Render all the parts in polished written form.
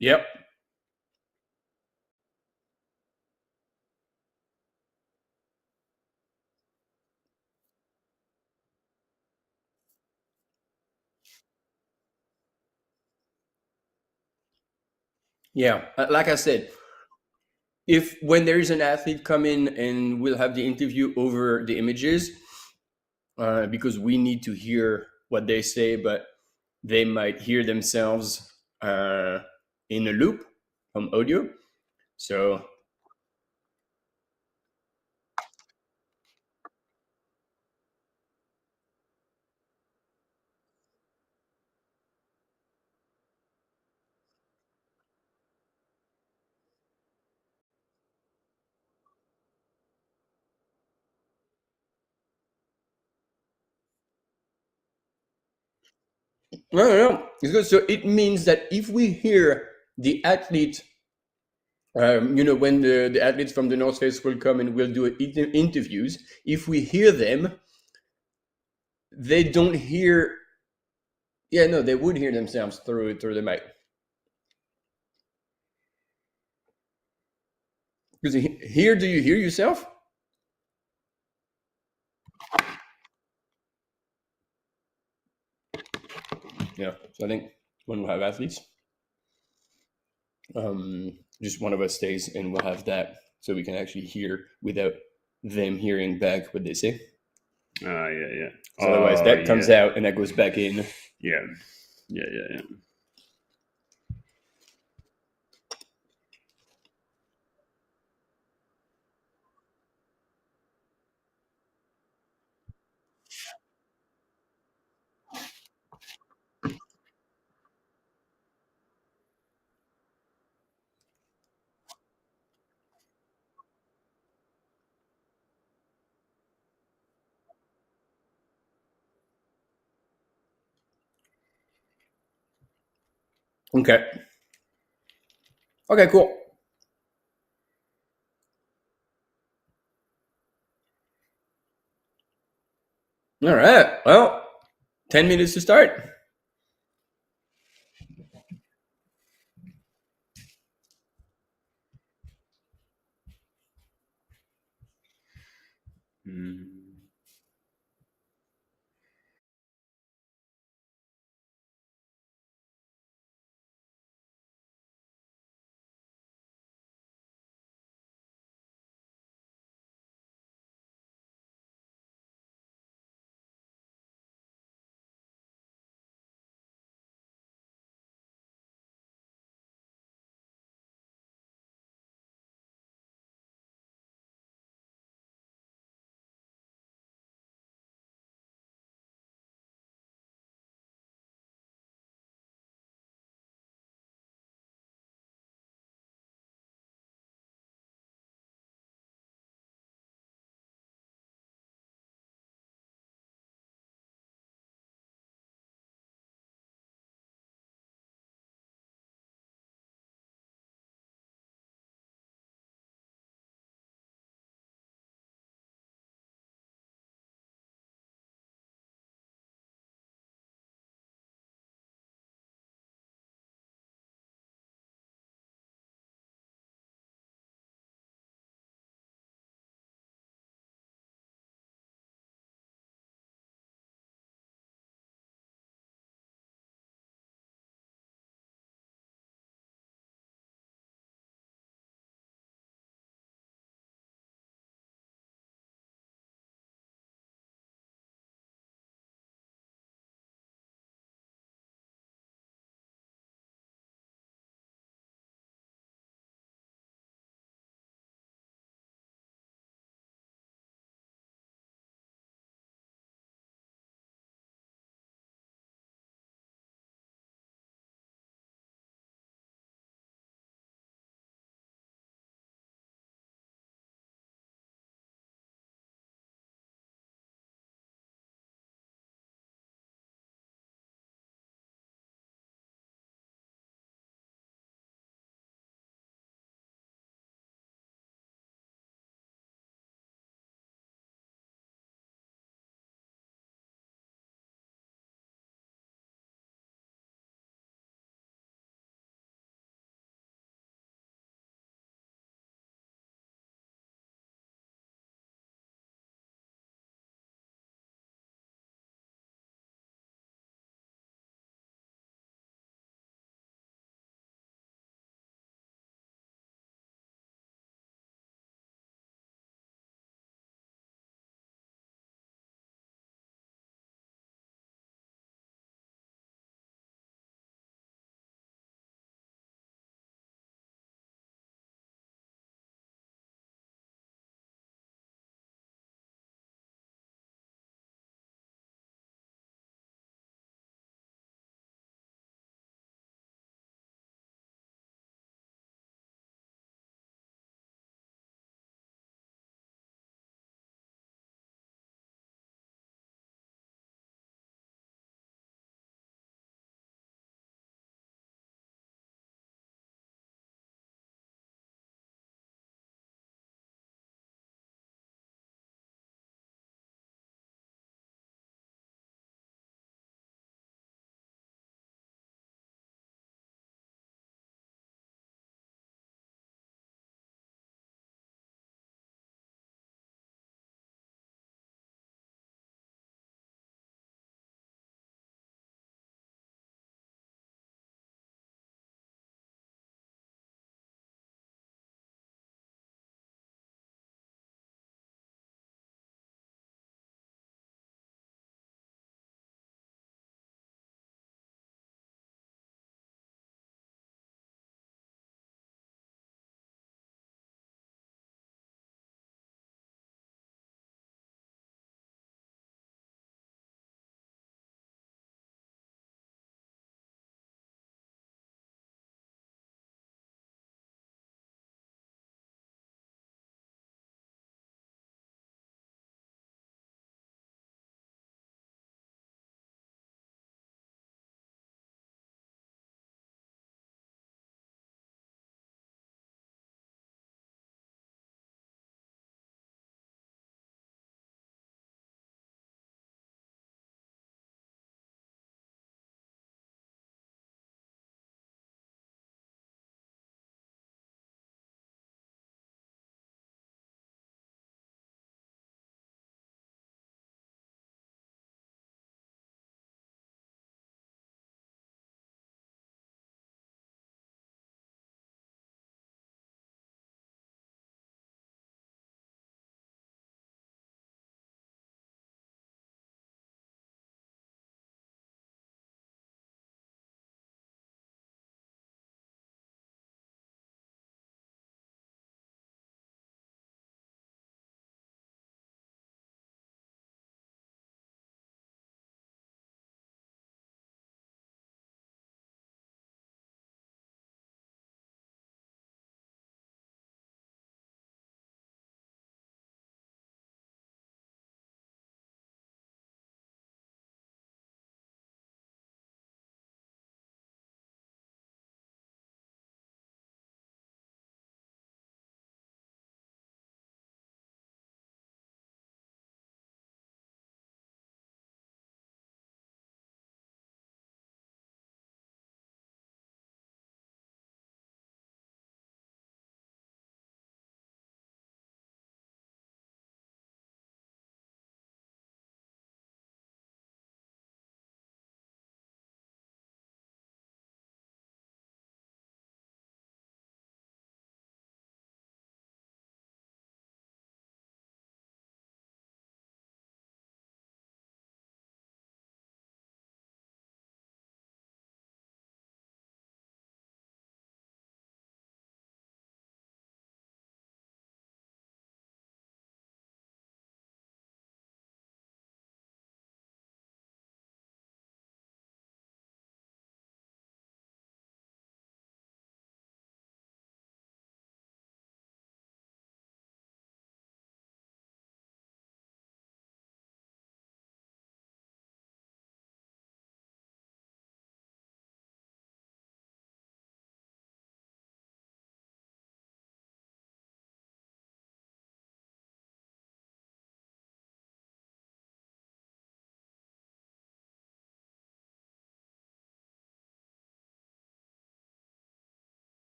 Yep. Yeah. Like I said, if when there is an athlete come in and we'll have the interview over the images, because we need to hear what they say, but they might hear themselves in a loop from audio. So no, no, no. It's good. So it means that if we hear the athlete, when the athletes from the North Face will come and we'll do interviews, if we hear them, they don't hear. Yeah, no, they would hear themselves through the mic. Because here, do you hear yourself? Yeah. So I think when we have athletes, just one of us stays and we'll have that so we can actually hear without them hearing back what they say. Yeah, yeah. So otherwise, that comes yeah. out and that goes back in. Yeah. Yeah, yeah, yeah. Okay. Okay, cool. All right. Well, 10 minutes to start. Mm.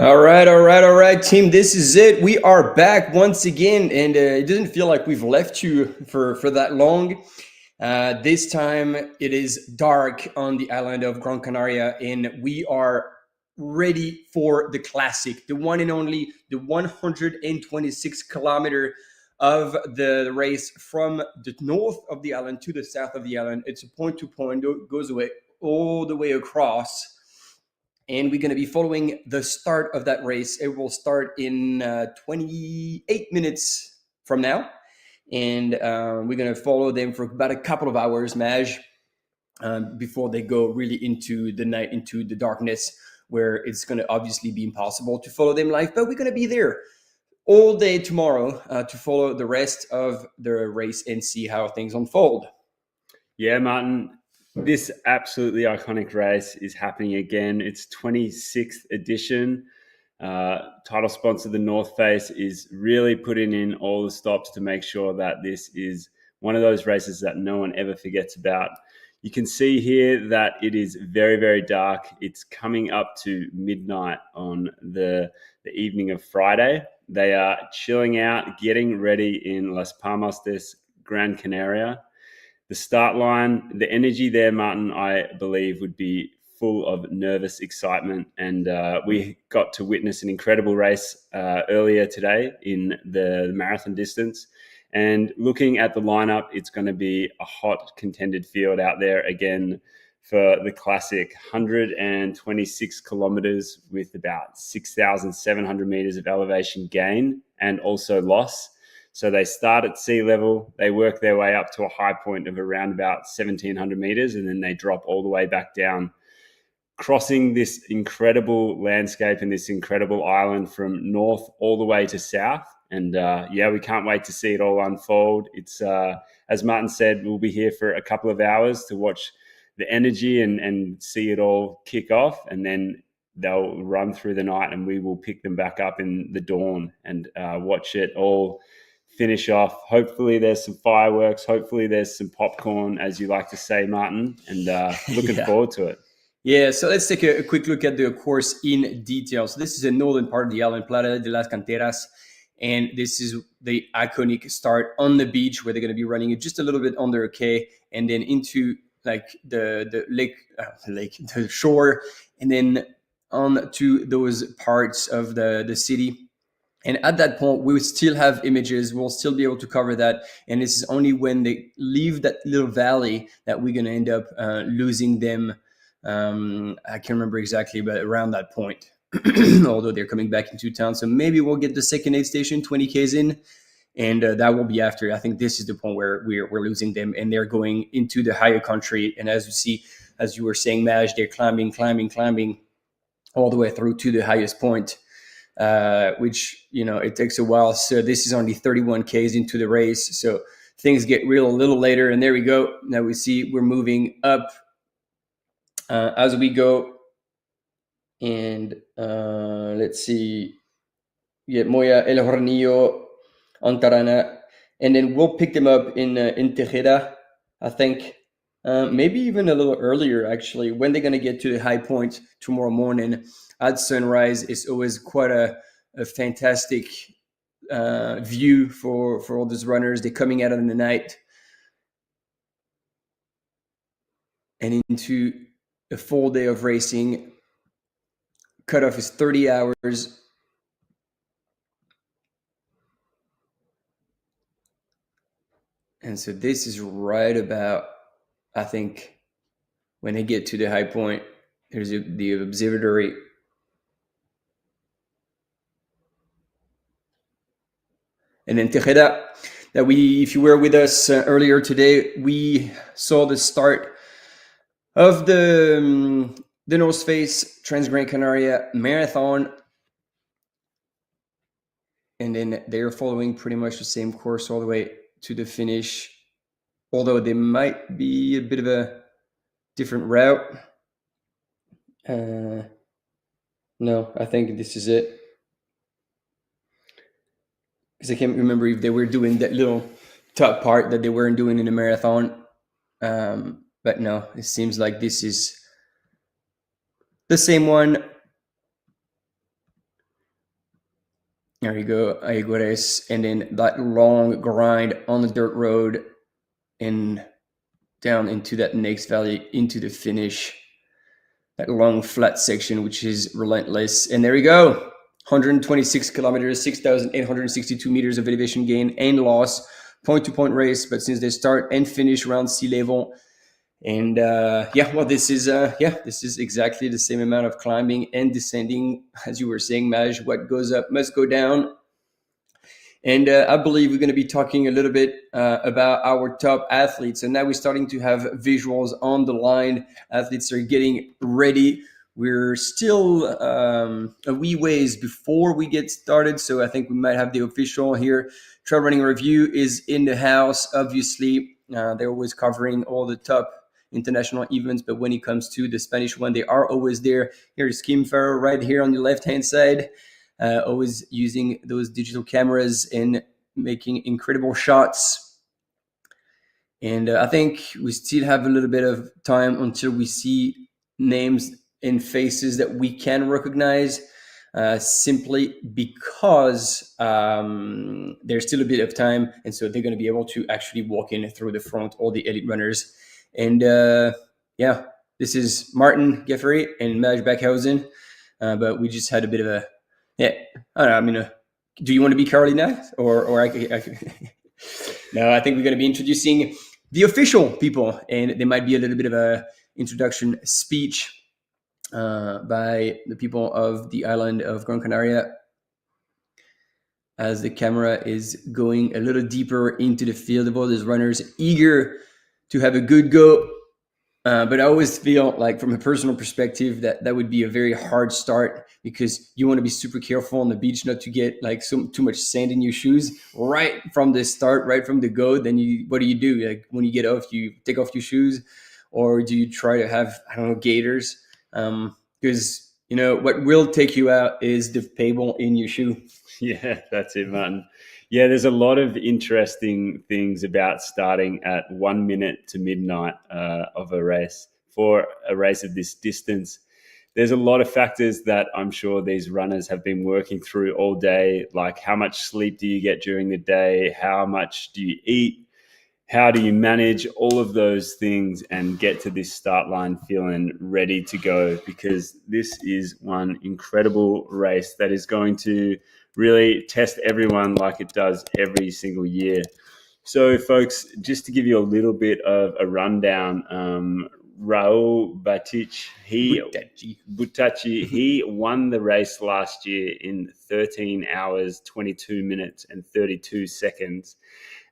All right, team. This is it. We are back once again, and it doesn't feel like we've left you for that long. This time it is dark on the island of Gran Canaria, and we are ready for the classic, the one and only, the 126-kilometer of the race from the north of the island to the south of the island. It's a point to point, goes away all the way across, and we're going to be following the start of that race. It will start in 28 minutes from now, and we're going to follow them for about a couple of hours, Maj, before they go really into the night, into the darkness, where it's going to obviously be impossible to follow them live. But we're going to be there all day tomorrow to follow the rest of the race and see how things unfold. Yeah, Martin, this absolutely iconic race is happening again. It's 26th edition. Title sponsor, the North Face, is really putting in all the stops to make sure that this is one of those races that no one ever forgets about. You can see here that it is very, very dark. It's coming up to midnight on the evening of Friday. They are chilling out, getting ready in Las Palmas de Gran Canaria. The start line, the energy there, Martin, I believe would be full of nervous excitement. And we got to witness an incredible race earlier today in the marathon distance. And looking at the lineup, it's going to be a hot contended field out there again for the classic 126 kilometers with about 6,700 meters of elevation gain and also loss. So they start at sea level, they work their way up to a high point of around about 1,700 meters, and then they drop all the way back down, crossing this incredible landscape and this incredible island from north all the way to south. And yeah, we can't wait to see it all unfold. It's, as Martin said, we'll be here for a couple of hours to watch the energy and see it all kick off. And then they'll run through the night and we will pick them back up in the dawn and watch it all finish off. Hopefully there's some fireworks. Hopefully there's some popcorn, as you like to say, Martin, and looking Yeah. forward to it. Yeah, so let's take a quick look at the course in detail. So this is the northern part of the island, Playa de las Canteras, and this is the iconic start on the beach where they're going to be running it just a little bit under a K, and then into like the lake, the shore, and then on to those parts of the city. And at that point, we will still have images. We'll still be able to cover that. And this is only when they leave that little valley that we're going to end up losing them. I can't remember exactly, but around that point, although they're coming back into town. So maybe we'll get the second aid station 20 Ks in. And that will be after. I think this is the point where we're losing them. And they're going into the higher country. And as you see, as you were saying, Maj, they're climbing all the way through to the highest point. Which, it takes a while. So this is only 31 Ks into the race. So things get real a little later. And there we go. Now we see we're moving up as we go. And let's see. We get Moya, El Hornillo, Antarana. And then we'll pick them up in Tejeda, I think. Maybe even a little earlier, actually, when they're going to get to the high point tomorrow morning at sunrise. Is always quite a fantastic view for all these runners. They're coming out in the night and into a full day of racing. Cutoff is 30 hours. And so this is right about, I think, when they get to the high point, there's the observatory. And then Tejeda, that if you were with us earlier today, we saw the start of the North Face Transgrancanaria Marathon. And then they're following pretty much the same course all the way to the finish, although they might be a bit of a different route. No, I think this is it. Because I can't remember if they were doing that little top part that they weren't doing in the marathon. But no, it seems like this is the same one. There you go, Aiguares, and then that long grind on the dirt road and down into that next valley into the finish. That long flat section, which is relentless. And there you go, 126 kilometers, 6,862 meters of elevation gain and loss, point-to-point race. But since they start and finish around sea level, and this is exactly the same amount of climbing and descending as you were saying, Maj. What goes up must go down. And I believe we're going to be talking a little bit about our top athletes. And now we're starting to have visuals on the line. Athletes are getting ready. We're still a wee ways before we get started. So I think we might have the official here. Trail Running Review is in the house, obviously. They're always covering all the top international events. But when it comes to the Spanish one, they are always there. Here's Kim Farrow right here on the left-hand side. Always using those digital cameras and making incredible shots. And I think we still have a little bit of time until we see names and faces that we can recognize, simply because there's still a bit of time. And so they're going to be able to actually walk in through the front, all the elite runners. And this is Martin Geffery and Maj Backhausen. But we just had a bit of a, I don't know. Do you want to be Carolina or I No, I think we're going to be introducing the official people, and there might be a little bit of a introduction speech by the people of the island of Gran Canaria as the camera is going a little deeper into the field of all these runners eager to have a good go. But I always feel like, from a personal perspective, that would be a very hard start, because you want to be super careful on the beach not to get like too much sand in your shoes right from the start, right from the go. Then what do? Like when you get off, you take off your shoes, or do you try to have, I don't know, gaiters? Because what will take you out is the pebble in your shoe. Yeah, that's it, Martin. Yeah, there's a lot of interesting things about starting at 1 minute to midnight of a race for a race of this distance. There's a lot of factors that I'm sure these runners have been working through all day, like how much sleep do you get during the day? How much do you eat? How do you manage all of those things and get to this start line feeling ready to go? Because this is one incredible race that is going to really test everyone like it does every single year. So, folks, just to give you a little bit of a rundown, Raul Butachi, he won the race last year in 13 hours, 22 minutes and 32 seconds.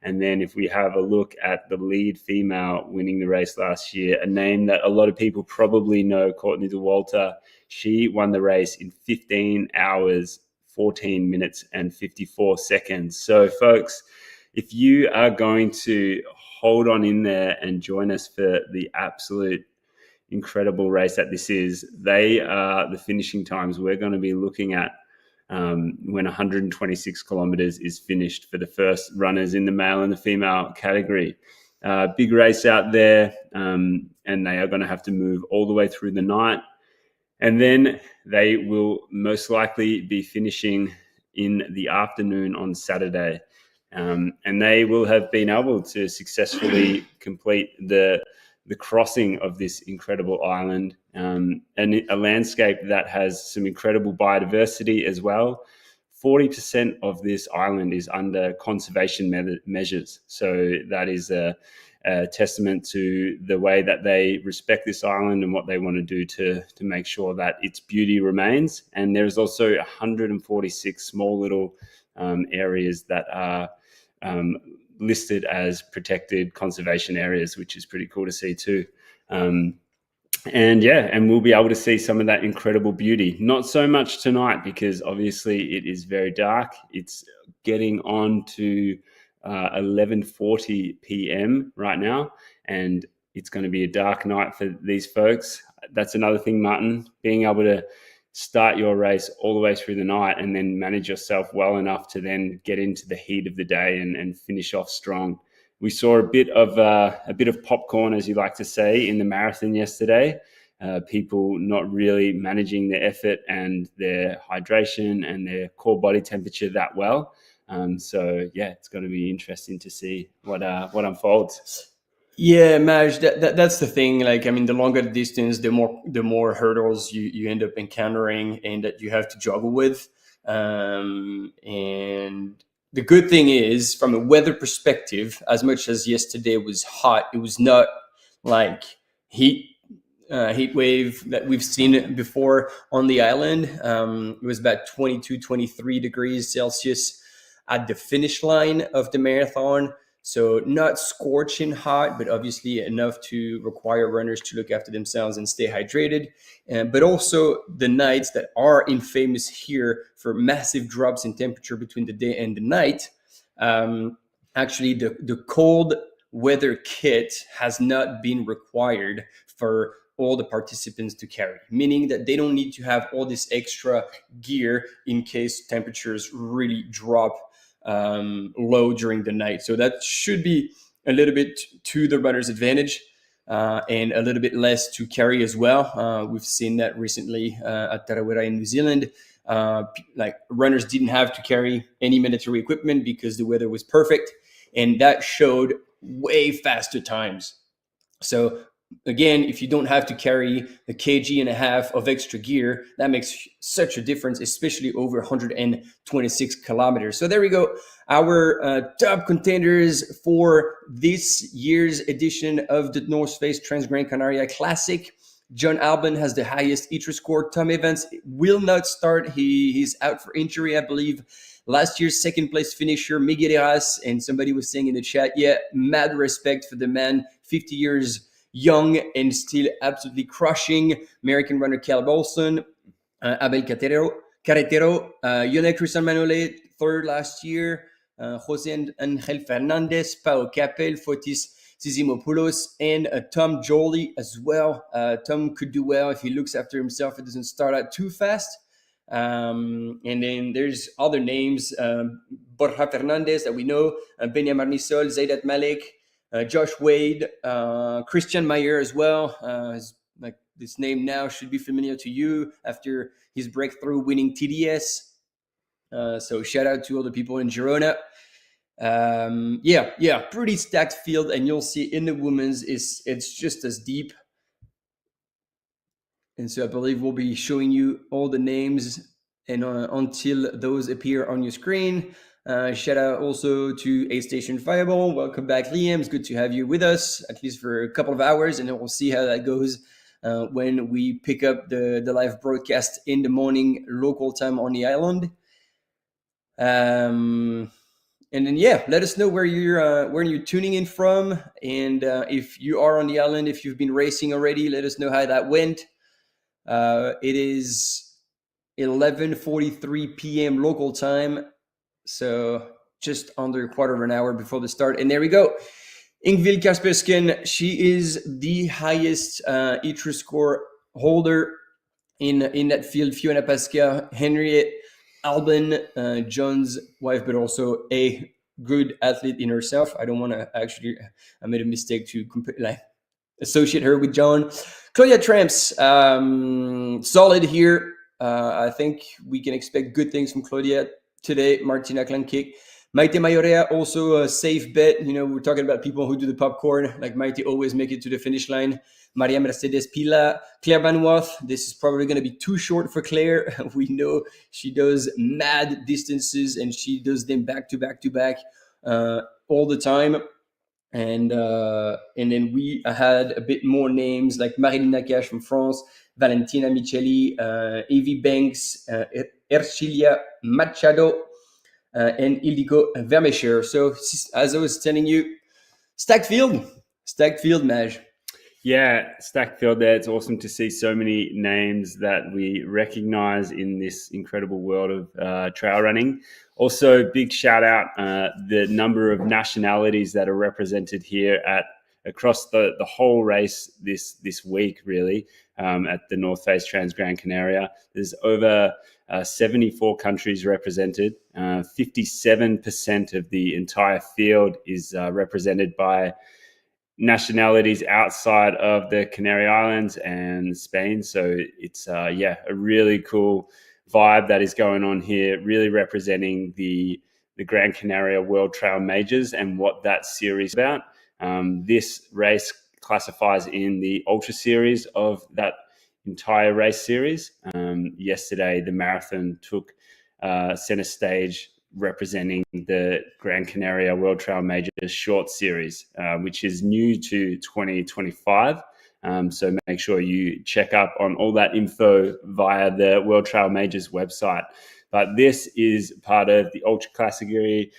And then if we have a look at the lead female winning the race last year, a name that a lot of people probably know, Courtney Dauwalter, she won the race in 15 hours, 14 minutes and 54 seconds. So, folks, if you are going to hold on in there and join us for the absolute incredible race that this is, they are the finishing times we're going to be looking at when 126 kilometers is finished for the first runners in the male and the female category. Big race out there, and they are going to have to move all the way through the night. And then they will most likely be finishing in the afternoon on Saturday. And they will have been able to successfully complete the crossing of this incredible island, and a landscape that has some incredible biodiversity as well. 40% of this island is under conservation measures. So that is a testament to the way that they respect this island and what they want to do to make sure that its beauty remains. And there's also 146 small little areas that are listed as protected conservation areas, which is pretty cool to see too. And we'll be able to see some of that incredible beauty. Not so much tonight, because obviously it is very dark. It's getting on to 11:40 p.m. right now, and it's going to be a dark night for these folks. That's another thing, Martin, being able to start your race all the way through the night and then manage yourself well enough to then get into the heat of the day and finish off strong. We saw a bit of popcorn, as you like to say, in the marathon yesterday. people not really managing their effort and their hydration and their core body temperature that well. So yeah, it's going to be interesting to see what unfolds. Yeah, Maj, that's the thing. Like, I mean, the longer the distance, the more hurdles you end up encountering and that you have to juggle with. And the good thing is, from a weather perspective, as much as yesterday was hot, it was not like heat heat wave that we've seen before on the island. It was about 22, 23 degrees Celsius at the finish line of the marathon. So not scorching hot, but obviously enough to require runners to look after themselves and stay hydrated. But also the nights that are infamous here for massive drops in temperature between the day and the night. Actually, the cold weather kit has not been required for all the participants to carry, meaning that they don't need to have all this extra gear in case temperatures really drop low during the night. So that should be a little bit to the runner's advantage and a little bit less to carry as well. We've seen that recently at Tarawera in New Zealand. Like runners didn't have to carry any military equipment because the weather was perfect, and that showed way faster times. So again, if you don't have to carry a kg and a half of extra gear, that makes such a difference, especially over 126 kilometers. So there we go. Our top contenders for this year's edition of the North Face Transgrancanaria Classic. John Albon has the highest ITRA score. Tom Evans will not start. He's out for injury, I believe. Last year's second place finisher, Miguel Eras, and somebody was saying in the chat, yeah, mad respect for the man, 50 years young and still absolutely crushing. American runner Caleb Olson, Abel Carretero, Lionel Cristian Manole, third last year, Jose Angel Fernandez, Pao Capel, Fotis Sissimopoulos, and Tom Joly as well. Tom could do well if he looks after himself. It doesn't start out too fast. And then there's other names, Borja Fernandez that we know, Benya Marmisol, Zaydat Malik, Josh Wade, Christian Meyer as well. Like this name now should be familiar to you after his breakthrough winning TDS. So shout out to all the people in Girona. Pretty stacked field, and you'll see in the women's it's just as deep. And so I believe we'll be showing you all the names and until those appear on your screen. Shout out also to A Station Fireball. Welcome back, Liam. It's good to have you with us, at least for a couple of hours, and then we'll see how that goes when we pick up the live broadcast in the morning local time on the island. And then let us know where you're tuning in from, and if you are on the island, if you've been racing already, let us know how that went. It is 11:43 p.m. local time, so just under a quarter of an hour before the start. And there we go. Ingvild Kaspersken, she is the highest ITRA score holder in that field. Fiona Pascal, Henriette Albon, John's wife, but also a good athlete in herself. I don't want to I made a mistake to associate her with John. Claudia Tramps, solid here. I think we can expect good things from Claudia today. Martina Klankik. Maite Mayorea, also a safe bet. You know, we're talking about people who do the popcorn. Like Maite always make it to the finish line. Maria Mercedes Pila. Claire Banois. This is probably going to be too short for Claire. We know she does mad distances and she does them back to back to back all the time. And then we had a bit more names like Marilyn Nakache from France, Valentina Micheli, Evie Banks, Ercilia Machado, and Ildiko Vermecher. So as I was telling you, stacked field, Maj. Yeah, stacked field there. It's awesome to see so many names that we recognize in this incredible world of trail running. Also, big shout out the number of nationalities that are represented here across the whole race this week, really, at the North Face Transgrancanaria. There's over 74 countries represented. 57% of the entire field is represented by nationalities outside of the Canary Islands and Spain. So it's a really cool vibe that is going on here, really representing the Gran Canaria World Trail Majors and what that series is about. This race classifies in the Ultra Series of that entire race series. Yesterday, the marathon took center stage, representing the Gran Canaria World Trail Majors short series, which is new to 2025. So make sure you check up on all that info via the World Trail Majors website. But this is part of the Ultra Classicery.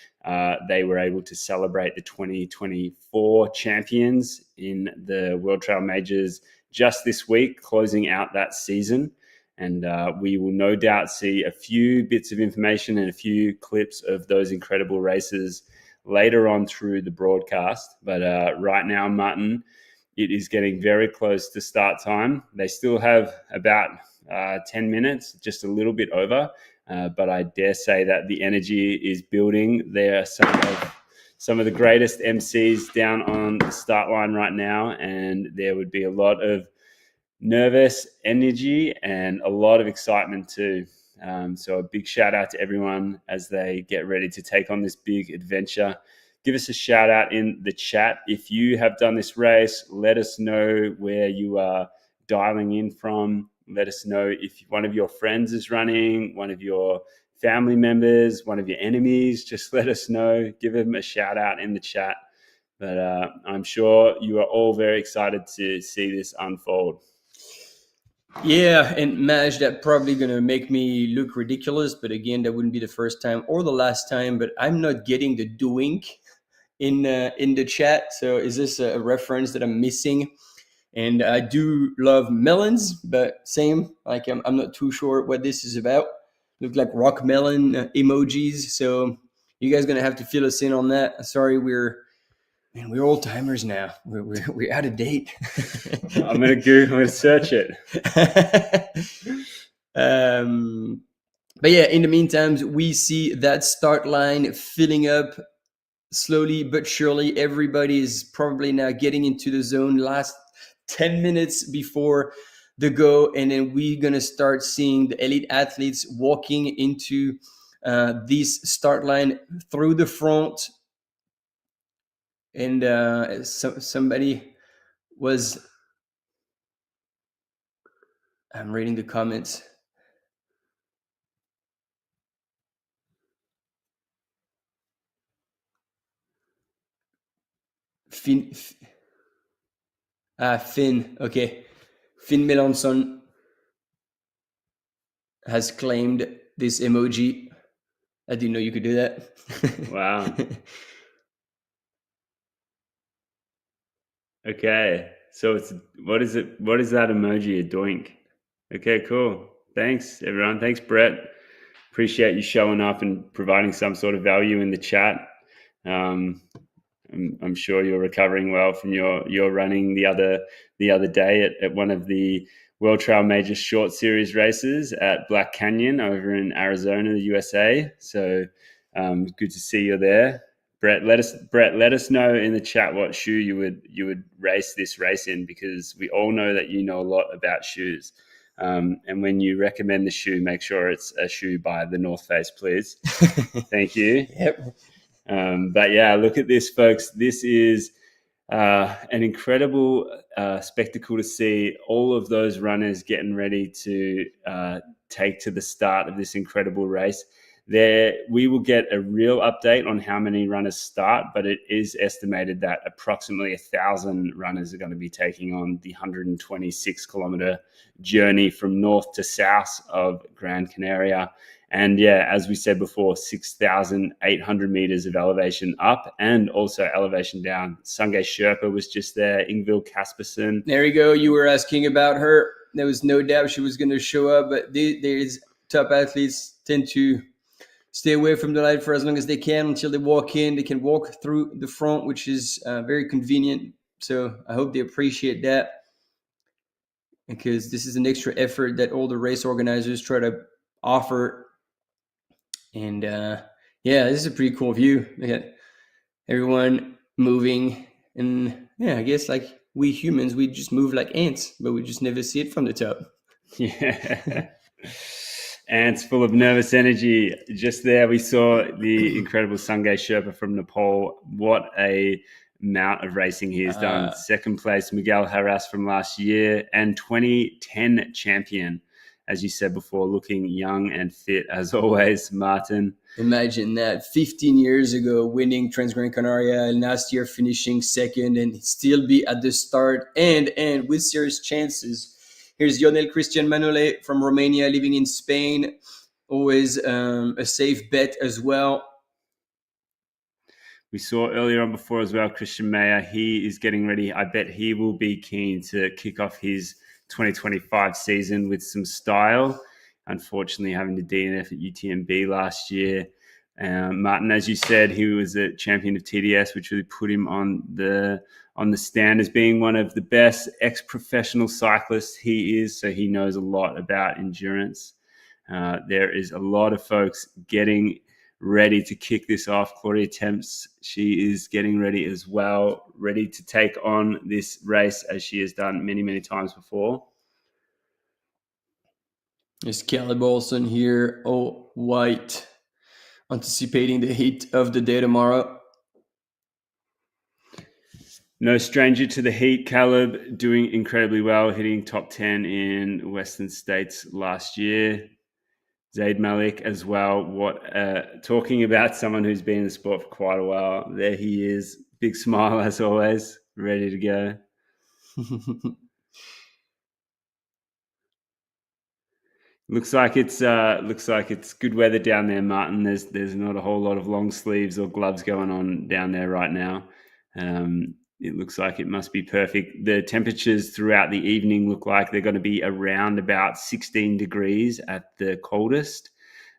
They were able to celebrate the 2024 champions in the World Trail Majors just this week, closing out that season. And we will no doubt see a few bits of information and a few clips of those incredible races later on through the broadcast. But right now, Martin, it is getting very close to start time. They still have about 10 minutes, just a little bit over. But I dare say that the energy is building. There are some of the greatest MCs down on the start line right now, and there would be a lot of nervous energy and a lot of excitement too. So a big shout out to everyone as they get ready to take on this big adventure. Give us a shout out in the chat if you have done this race. Let us know where you are dialing in from. Let us know if one of your friends is running, one of your family members, one of your enemies. Just let us know. Give them a shout out in the chat. But I'm sure you are all very excited to see this unfold. Yeah, and Maj, that probably gonna make me look ridiculous, but again, that wouldn't be the first time or the last time. But I'm not getting the doink in the chat. So is this a reference that I'm missing? And I do love melons, but same. Like I'm not too sure what this is about. Look like rock melon emojis. So you guys gonna have to fill us in on that. Sorry, we're old timers now. We're out of date. I'm gonna search it. But yeah, in the meantime, we see that start line filling up slowly but surely. Everybody is probably now getting into the zone. Last 10 minutes before the go, and then we're gonna start seeing the elite athletes walking into this start line through the front. And somebody was, I'm reading the comments. Finn, okay. Finn Melanson has claimed this emoji. I didn't know you could do that. Wow. Okay. So what is that emoji? A doink. Okay, cool. Thanks, everyone. Thanks, Brett. Appreciate you showing up and providing some sort of value in the chat. I'm sure you're recovering well from your running the other day at one of the World Trail Major short series races at Black Canyon over in Arizona, the USA. So good to see you there. Brett, let us know in the chat what shoe you would race this race in, because we all know that you know a lot about shoes. And when you recommend the shoe, make sure it's a shoe by the North Face, please. Thank you. Yep. But yeah, look at this, folks. This is an incredible spectacle to see all of those runners getting ready to take to the start of this incredible race. We will get a real update on how many runners start, but it is estimated that approximately 1,000 runners are going to be taking on the 126-kilometer journey from north to south of Gran Canaria. And yeah, as we said before, 6,800 meters of elevation up and also elevation down. Sungay Sherpa was just there. Ingvild Kaspersen. There you go. You were asking about her. There was no doubt she was going to show up, but these top athletes tend to stay away from the light for as long as they can until they walk in. They can walk through the front, which is very convenient. So I hope they appreciate that, because this is an extra effort that all the race organizers try to offer. And yeah, this is a pretty cool view. Look at everyone moving in Yeah, I guess like we humans, we just move like ants, but we just never see it from the top. Yeah. Ants full of nervous energy. Just there, we saw the incredible Sungay Sherpa from Nepal. What a amount of racing he has done. Second place, Miguel Harras from last year, and 2010 champion, as you said before, looking young and fit as always, Martin. Imagine that 15 years ago, winning Transgrancanaria and last year finishing second and still be at the start and with serious chances. Here's Lionel Christian Manole from Romania, living in Spain. Always a safe bet as well. We saw earlier on before as well, Christian Mayer. He is getting ready. I bet he will be keen to kick off his 2025 season with some style. Unfortunately, having to DNF at UTMB last year. Martin, as you said, he was a champion of TDS, which really put him on the stand as being one of the best ex-professional cyclists he is. So he knows a lot about endurance. There is a lot of folks getting ready to kick this off. Claudia Temps, she is getting ready as well, ready to take on this race as she has done many, many times before. There's Caleb Olson here, all white, anticipating the heat of the day tomorrow. No stranger to the heat. Caleb doing incredibly well, hitting top 10 in Western States last year. Zaid Malik as well. Talking about someone who's been in the sport for quite a while. There he is. Big smile as always, ready to go. Looks like it's good weather down there, Martin. There's not a whole lot of long sleeves or gloves going on down there right now. It looks like it must be perfect. The temperatures throughout the evening look like they're going to be around about 16 degrees at the coldest.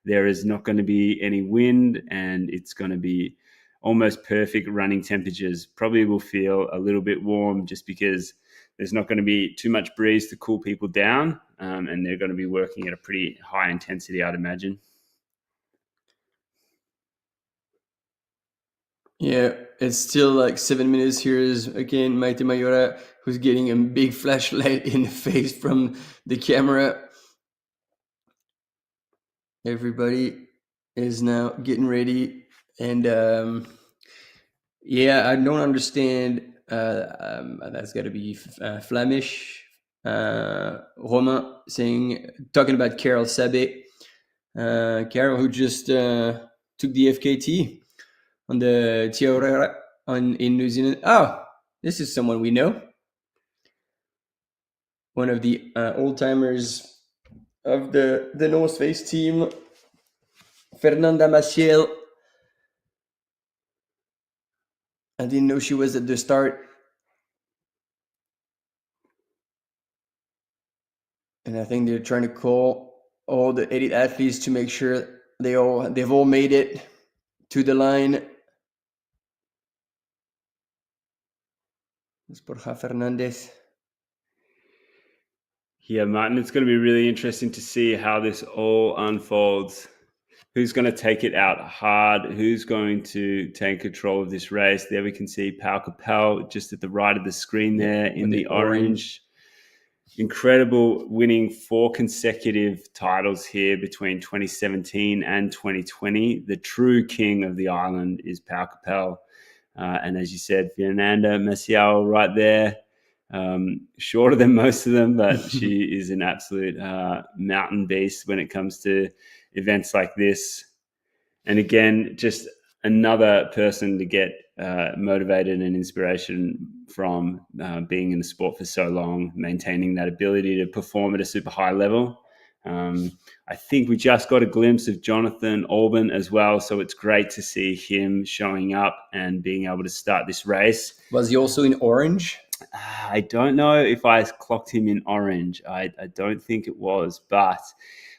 There is not going to be any wind, and it's going to be almost perfect running temperatures. Probably will feel a little bit warm just because there's not going to be too much breeze to cool people down, and they're going to be working at a pretty high intensity, I'd imagine. Yeah, it's still like 7 minutes. Here's again Maite Mayora, who's getting a big flashlight in the face from the camera. Everybody is now getting ready, and yeah, I don't understand. That's got to be Flemish. Romain talking about Carol Sabe. Carol, who just took the FKT on the Tiaurera in New Zealand. Oh, this is someone we know. One of the old timers of the North Face team, Fernanda Maciel. I didn't know she was at the start. And I think they're trying to call all the elite athletes to make sure they've all made it to the line. It's Borja Fernandez. Yeah, Martin, it's going to be really interesting to see how this all unfolds. Who's going to take it out hard? Who's going to take control of this race? There we can see Pau Capel just at the right of the screen there in the orange. Incredible, winning 4 consecutive titles here between 2017 and 2020. The true king of the island is Pau Capel. And as you said, Fernanda Maciel right there. Shorter than most of them, but she is an absolute mountain beast when it comes to events like this. And again, just another person to get motivated and inspiration from, being in the sport for so long, maintaining that ability to perform at a super high level. I think we just got a glimpse of Jonathan Alban as well, so it's great to see him showing up and being able to start this race. Was he also in orange? I don't know if I clocked him in orange. I don't think it was, but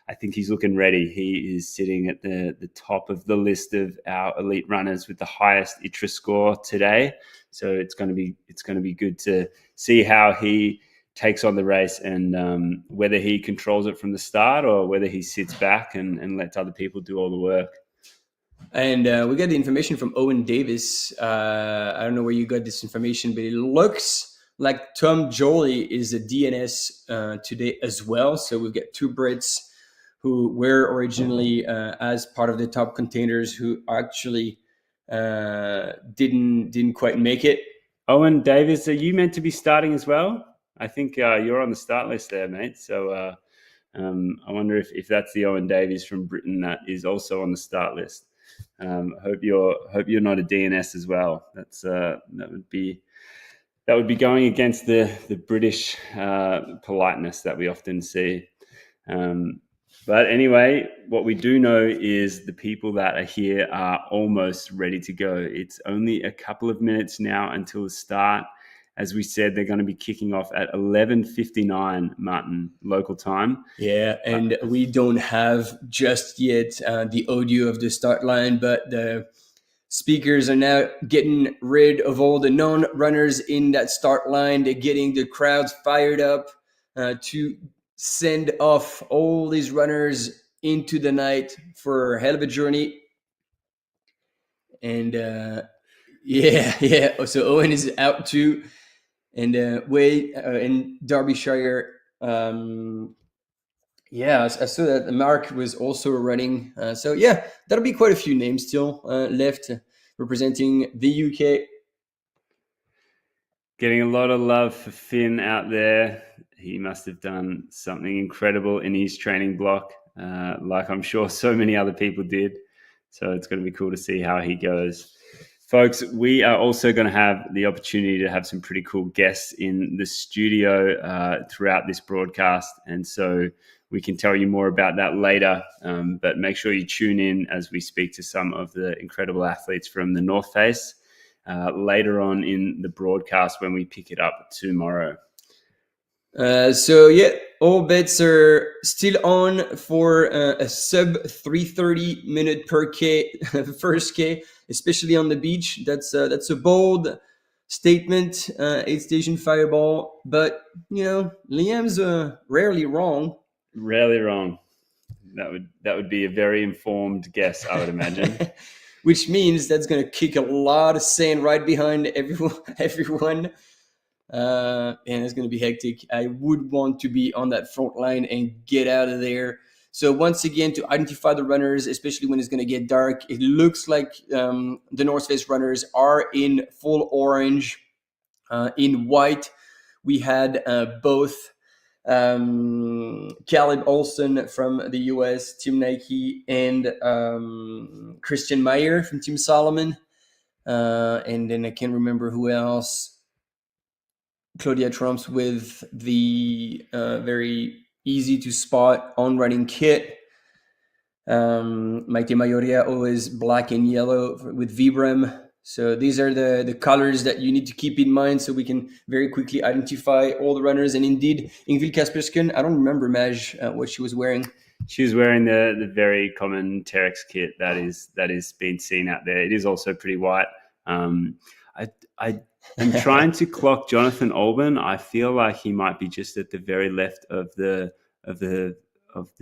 I think he's looking ready. He is sitting at the top of the list of our elite runners with the highest ITRA score today. So it's going to be good to see how he takes on the race and whether he controls it from the start or whether he sits back and lets other people do all the work. And we got the information from Owen Davis. I don't know where you got this information, but it looks like Tom Jolie is a DNS today as well. So we've got two Brits who were originally as part of the top containers who actually didn't quite make it. Owen Davis, are you meant to be starting as well? I think you're on the start list there, mate. So I wonder if that's the Owen Davies from Britain that is also on the start list. Hope you're not a DNS as well. That would be going against the British politeness that we often see. But anyway, what we do know is the people that are here are almost ready to go. It's only a couple of minutes now until the start. As we said, they're going to be kicking off at 11:59, Martin, local time. Yeah, and we don't have just yet the audio of the start line, but the speakers are now getting rid of all the non-runners in that start line. They're getting the crowds fired up to send off all these runners into the night for a hell of a journey. And yeah. So Owen is out too, and Wade in Derbyshire. Yeah, I saw that Mark was also running. So yeah, that'll be quite a few names still left representing the UK. Getting a lot of love for Finn out there. He must have done something incredible in his training block, like I'm sure so many other people did. So it's going to be cool to see how he goes. Folks, we are also going to have the opportunity to have some pretty cool guests in the studio throughout this broadcast. And so we can tell you more about that later. But make sure you tune in as we speak to some of the incredible athletes from the North Face later on in the broadcast when we pick it up tomorrow. So yeah, all bets are still on for a sub 3:30 minute per K first K, especially on the beach. That's a bold statement, aid station fireball. But you know, Liam's rarely wrong. Rarely wrong. That would be a very informed guess, I would imagine. Which means that's going to kick a lot of sand right behind everyone. And it's going to be hectic. I would want to be on that front line and get out of there. So once again, to identify the runners, especially when it's going to get dark, it looks like the North Face runners are in full orange. In white, we had both Caleb Olson from the US, Team Nike, and Christian Meyer from Team Solomon. And then I can't remember who else. Claudia Trumps with the very easy to spot on running kit. Maite Mayoria always black and yellow with Vibram. So these are the colors that you need to keep in mind so we can very quickly identify all the runners. And indeed, Ingvild Kaspersken, I don't remember, Maj, what she was wearing. She was wearing the very common Terex kit that is being seen out there. It is also pretty white. I'm trying to clock Jonathan Alban. I feel like he might be just at the very left of the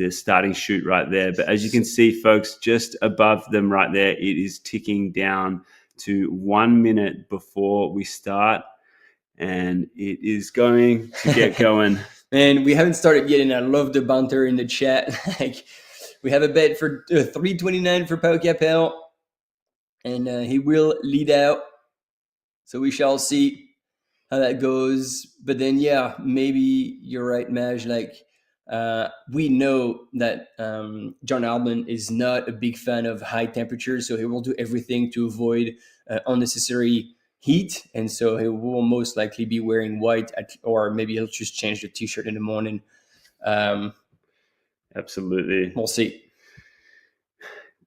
starting chute right there. But as you can see, folks, just above them right there, it is ticking down to 1 minute before we start. And it is going to get going. And we haven't started yet, and I love the banter in the chat. Like, we have a bet for 3:29 for Pau Capel, and he will lead out. So we shall see how that goes. But then, yeah, maybe you're right, Maj. Like, we know that John Alban is not a big fan of high temperatures, so he will do everything to avoid unnecessary heat, and so he will most likely be wearing white, or maybe he'll just change the t-shirt in the morning. Absolutely. We'll see.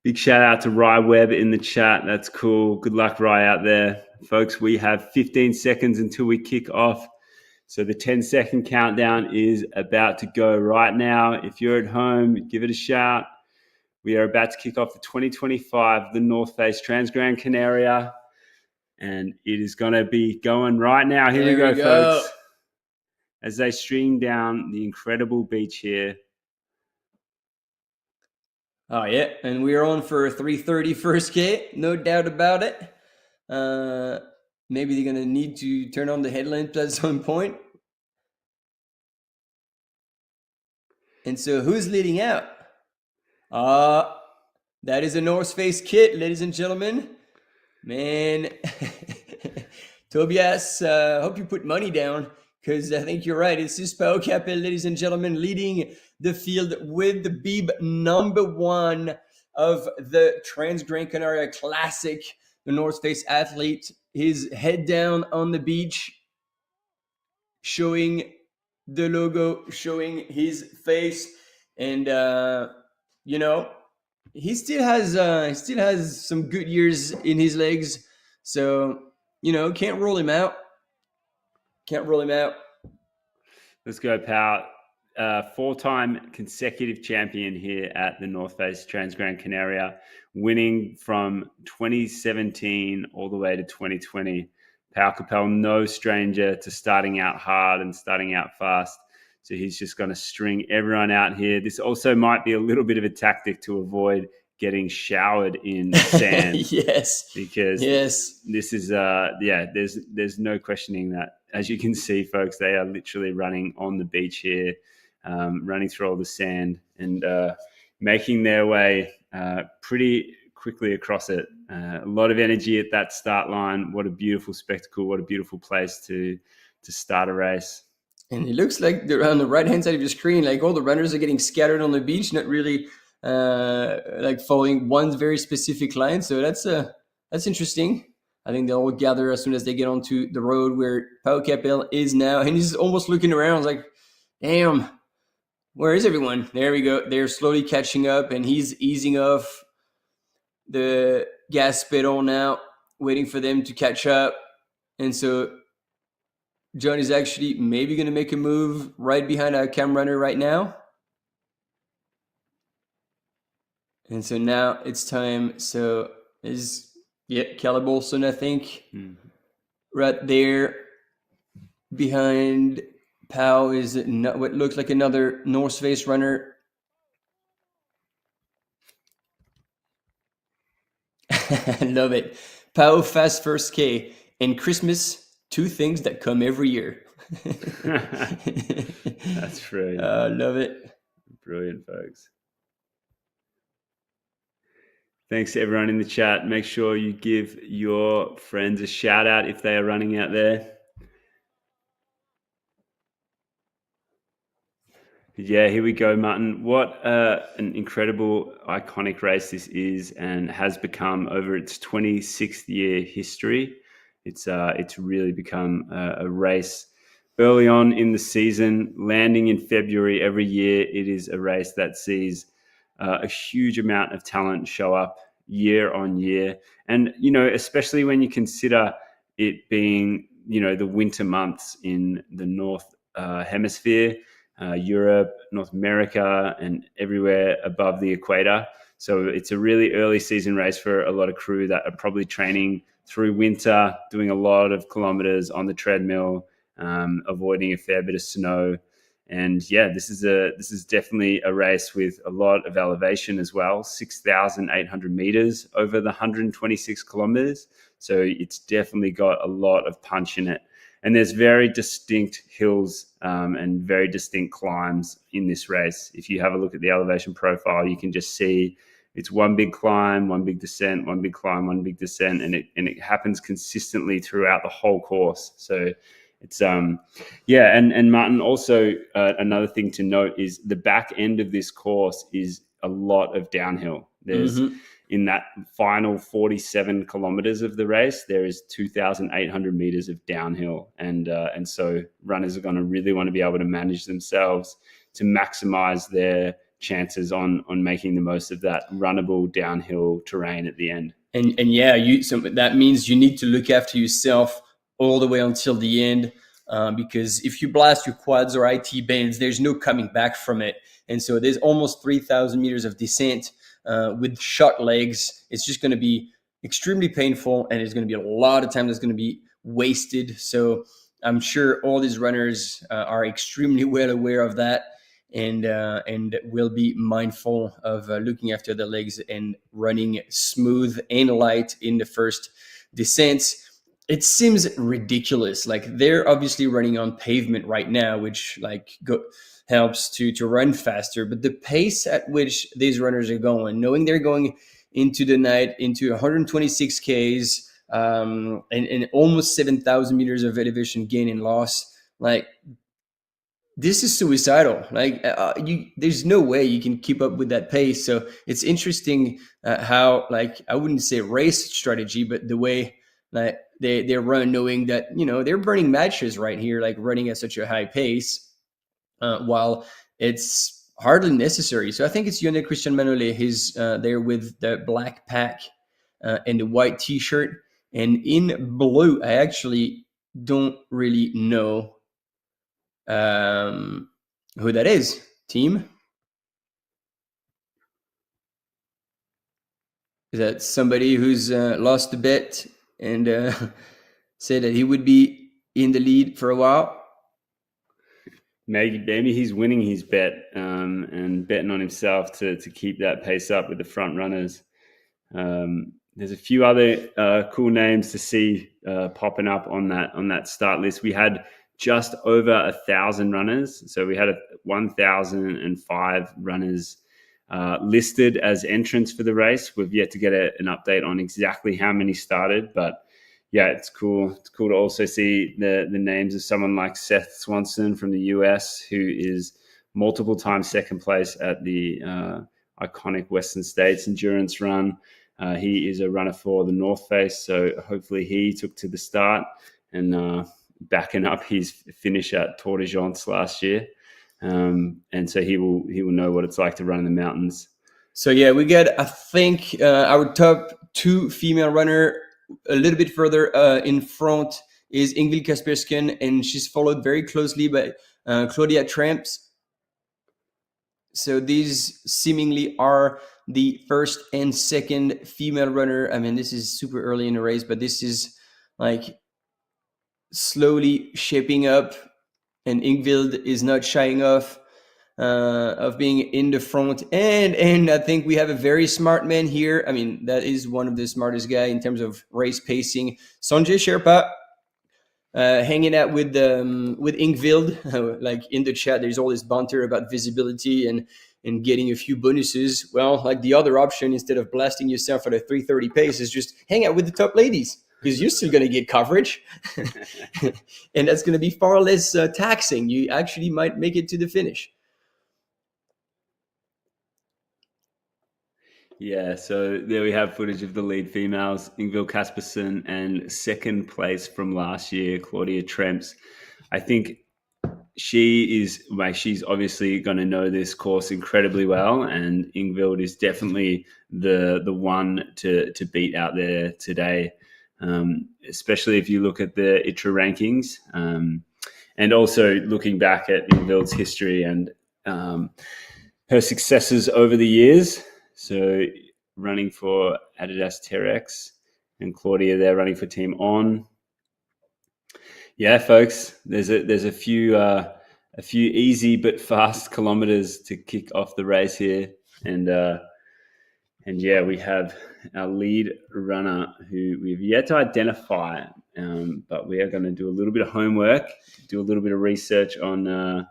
Big shout out to Rye Webb in the chat. That's cool. Good luck, Rye, out there. Folks, we have 15 seconds until we kick off. So the 10-second countdown is about to go right now. If you're at home, give it a shout. We are about to kick off the 2025, the North Face Transgrancanaria. And it is going to be going right now. Here we go, folks. As they stream down the incredible beach here. Oh yeah, and we're on for 3:30 first K, no doubt about it. Maybe they're gonna need to turn on the headlamps at some point. And so, who's leading out? Uh, that is a North Face kit, ladies and gentlemen. Man, Tobias, hope you put money down because I think you're right. It's this Pau Capel, ladies and gentlemen, leading the field with the Beeb #1 of the Transgrancanaria Classic. The North Face athlete, his head down on the beach, showing the logo, showing his face, and you know he still has some good years in his legs, so can't rule him out. Can't rule him out. Let's go, pal. 4-time consecutive champion here at the North Face Transgrancanaria, winning from 2017 all the way to 2020. Pau Capel, no stranger to starting out hard and starting out fast. So he's just going to string everyone out here. This also might be a little bit of a tactic to avoid getting showered in sand. Yes. Because yes. This is there's no questioning that. As you can see, folks, they are literally running on the beach here, running through all the sand and making their way pretty quickly across it. A lot of energy at that start line. What a beautiful spectacle. What a beautiful place to start a race. And it looks like they're on the right-hand side of your screen, like all the runners are getting scattered on the beach, not really like following one very specific line. So that's interesting. I think they'll all gather as soon as they get onto the road where Pau Capel is now. And he's almost looking around like, damn, where is everyone? There we go. They're slowly catching up, and he's easing off the gas pedal now, waiting for them to catch up. And so John is actually maybe going to make a move right behind our cam runner right now. And so now it's time. So is Caleb Olson, I think, right there behind Pau is what looks like another North Face runner. I love it. Pau fast first K and Christmas, two things that come every year. That's brilliant. I love it. Brilliant, folks. Thanks to everyone in the chat. Make sure you give your friends a shout out if they are running out there. Yeah, here we go, Martin. What an incredible, iconic race this is and has become over its 26th year history. It's really become a race early on in the season, landing in February every year. It is a race that sees a huge amount of talent show up year on year. And, especially when you consider it being, the winter months in the North Hemisphere, Europe, North America, and everywhere above the equator. So it's a really early season race for a lot of crew that are probably training through winter, doing a lot of kilometers on the treadmill, avoiding a fair bit of snow. And yeah, this is definitely a race with a lot of elevation as well, 6,800 meters over the 126 kilometers. So it's definitely got a lot of punch in it. And there's very distinct hills and very distinct climbs in this race. If you have a look at the elevation profile, you can just see it's one big climb, one big descent, one big climb, one big descent, and it happens consistently throughout the whole course. So it's and Martin, also another thing to note is the back end of this course is a lot of downhill. There's in that final 47 kilometers of the race, there is 2,800 meters of downhill, and so runners are going to really want to be able to manage themselves to maximize their chances on making the most of that runnable downhill terrain at the end. And yeah, so that means you need to look after yourself all the way until the end, because if you blast your quads or IT bands, there's no coming back from it. And so there's almost 3,000 meters of descent with short legs. It's just going to be extremely painful, and there's going to be a lot of time that's going to be wasted. So I'm sure all these runners are extremely well aware of that. and will be mindful of looking after the legs and running smooth and light in the first descents. It seems ridiculous. Like they're obviously running on pavement right now, which helps to run faster. But the pace at which these runners are going, knowing they're going into the night into 126 Ks and almost 7,000 meters of elevation gain and loss, like this is suicidal. Like there's no way you can keep up with that pace. So it's interesting how, like, I wouldn't say race strategy, but the way like they run, knowing that they're burning matches right here, like running at such a high pace, while it's hardly necessary. So I think it's Yone Christian Manole. He's there with the black pack and the white T-shirt, and in blue. I actually don't really know um, who that is. Team? Is that somebody who's lost a bet and said that he would be in the lead for a while? Maybe he's winning his bet and betting on himself to keep that pace up with the front runners. There's a few other cool names to see popping up on that start list. We had just over 1,000 runners, so we had 1,005 runners listed as entrants for the race. We've yet to get an update on exactly how many started, but yeah, it's cool. It's cool to also see the names of someone like Seth Swanson from the US, who is multiple times second place at the iconic Western States endurance run. He is a runner for the North Face, so hopefully he took to the start and backing up his finish at Tour de Gents last year. And so he will know what it's like to run in the mountains. So yeah, we get, I think, our top two female runner. A little bit further in front is Ingvild Kaspersken, and she's followed very closely by Claudia Tramps. So these seemingly are the first and second female runner. I mean, this is super early in the race, but this is like slowly shaping up, and Ingvild is not shying off of being in the front, and I think we have a very smart man here. I mean, that is one of the smartest guy in terms of race pacing, Sanjay Sherpa, hanging out with Ingvild. Like in the chat, there's all this banter about visibility and getting a few bonuses. Well, like the other option, instead of blasting yourself at a 3:30 pace, is just hang out with the top ladies, because you're still going to get coverage. And that's going to be far less taxing. You actually might make it to the finish. Yeah, so there we have footage of the lead females, Ingvild Kaspersen, and second place from last year, Claudia Tremps. I think she's obviously going to know this course incredibly well, and Ingvild is definitely the one to beat out there today, especially if you look at the ITRA rankings, and also looking back at Ingvild's history and her successes over the years. So running for Adidas Terex, and Claudia there running for Team On. Yeah, folks, there's a few easy but fast kilometers to kick off the race here, and yeah, we have our lead runner who we've yet to identify, but we are going to do a little bit of homework, do a little bit of research on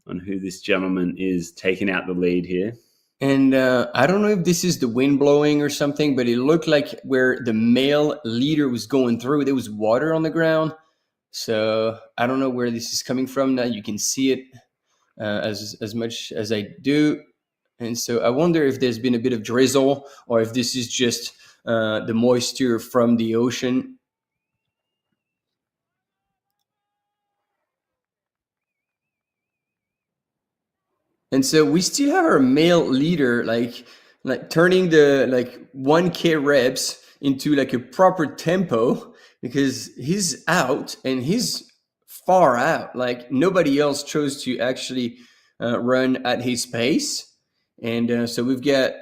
who this gentleman is taking out the lead here. And I don't know if this is the wind blowing or something, but it looked like where the male leader was going through, there was water on the ground. So I don't know where this is coming from. Now you can see it as much as I do. And so I wonder if there's been a bit of drizzle, or if this is just the moisture from the ocean. And so we still have our male leader, like turning the 1K reps into like a proper tempo, because he's out and he's far out. Like nobody else chose to actually run at his pace. And so we've got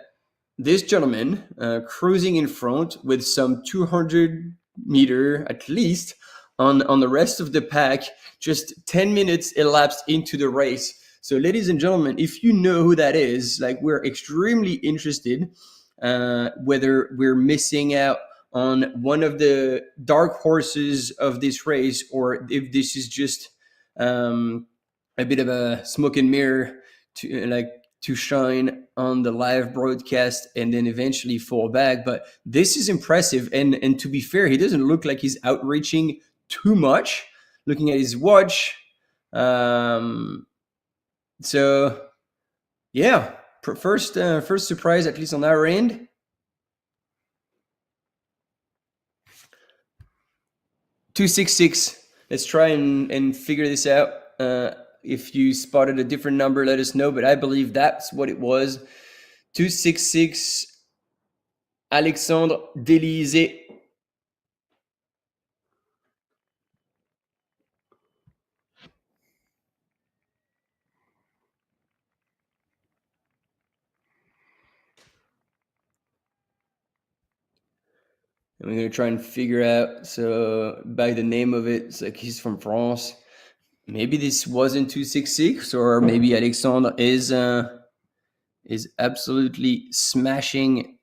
this gentleman cruising in front with some 200 meter at least on the rest of the pack. Just 10 minutes elapsed into the race. So, ladies and gentlemen, if you know who that is, like we're extremely interested, whether we're missing out on one of the dark horses of this race, or if this is just a bit of a smoke and mirror to to shine on the live broadcast and then eventually fall back. But this is impressive, and to be fair, he doesn't look like he's outreaching too much. Looking at his watch, um, so yeah, first surprise at least on our end. 266. Let's try and figure this out. If you spotted a different number, let us know. But I believe that's what it was. 266. Alexandre Delisée. And we're gonna try and figure out. So by the name of it, it's like he's from France. Maybe this wasn't 266, or maybe Alexandre is absolutely smashing.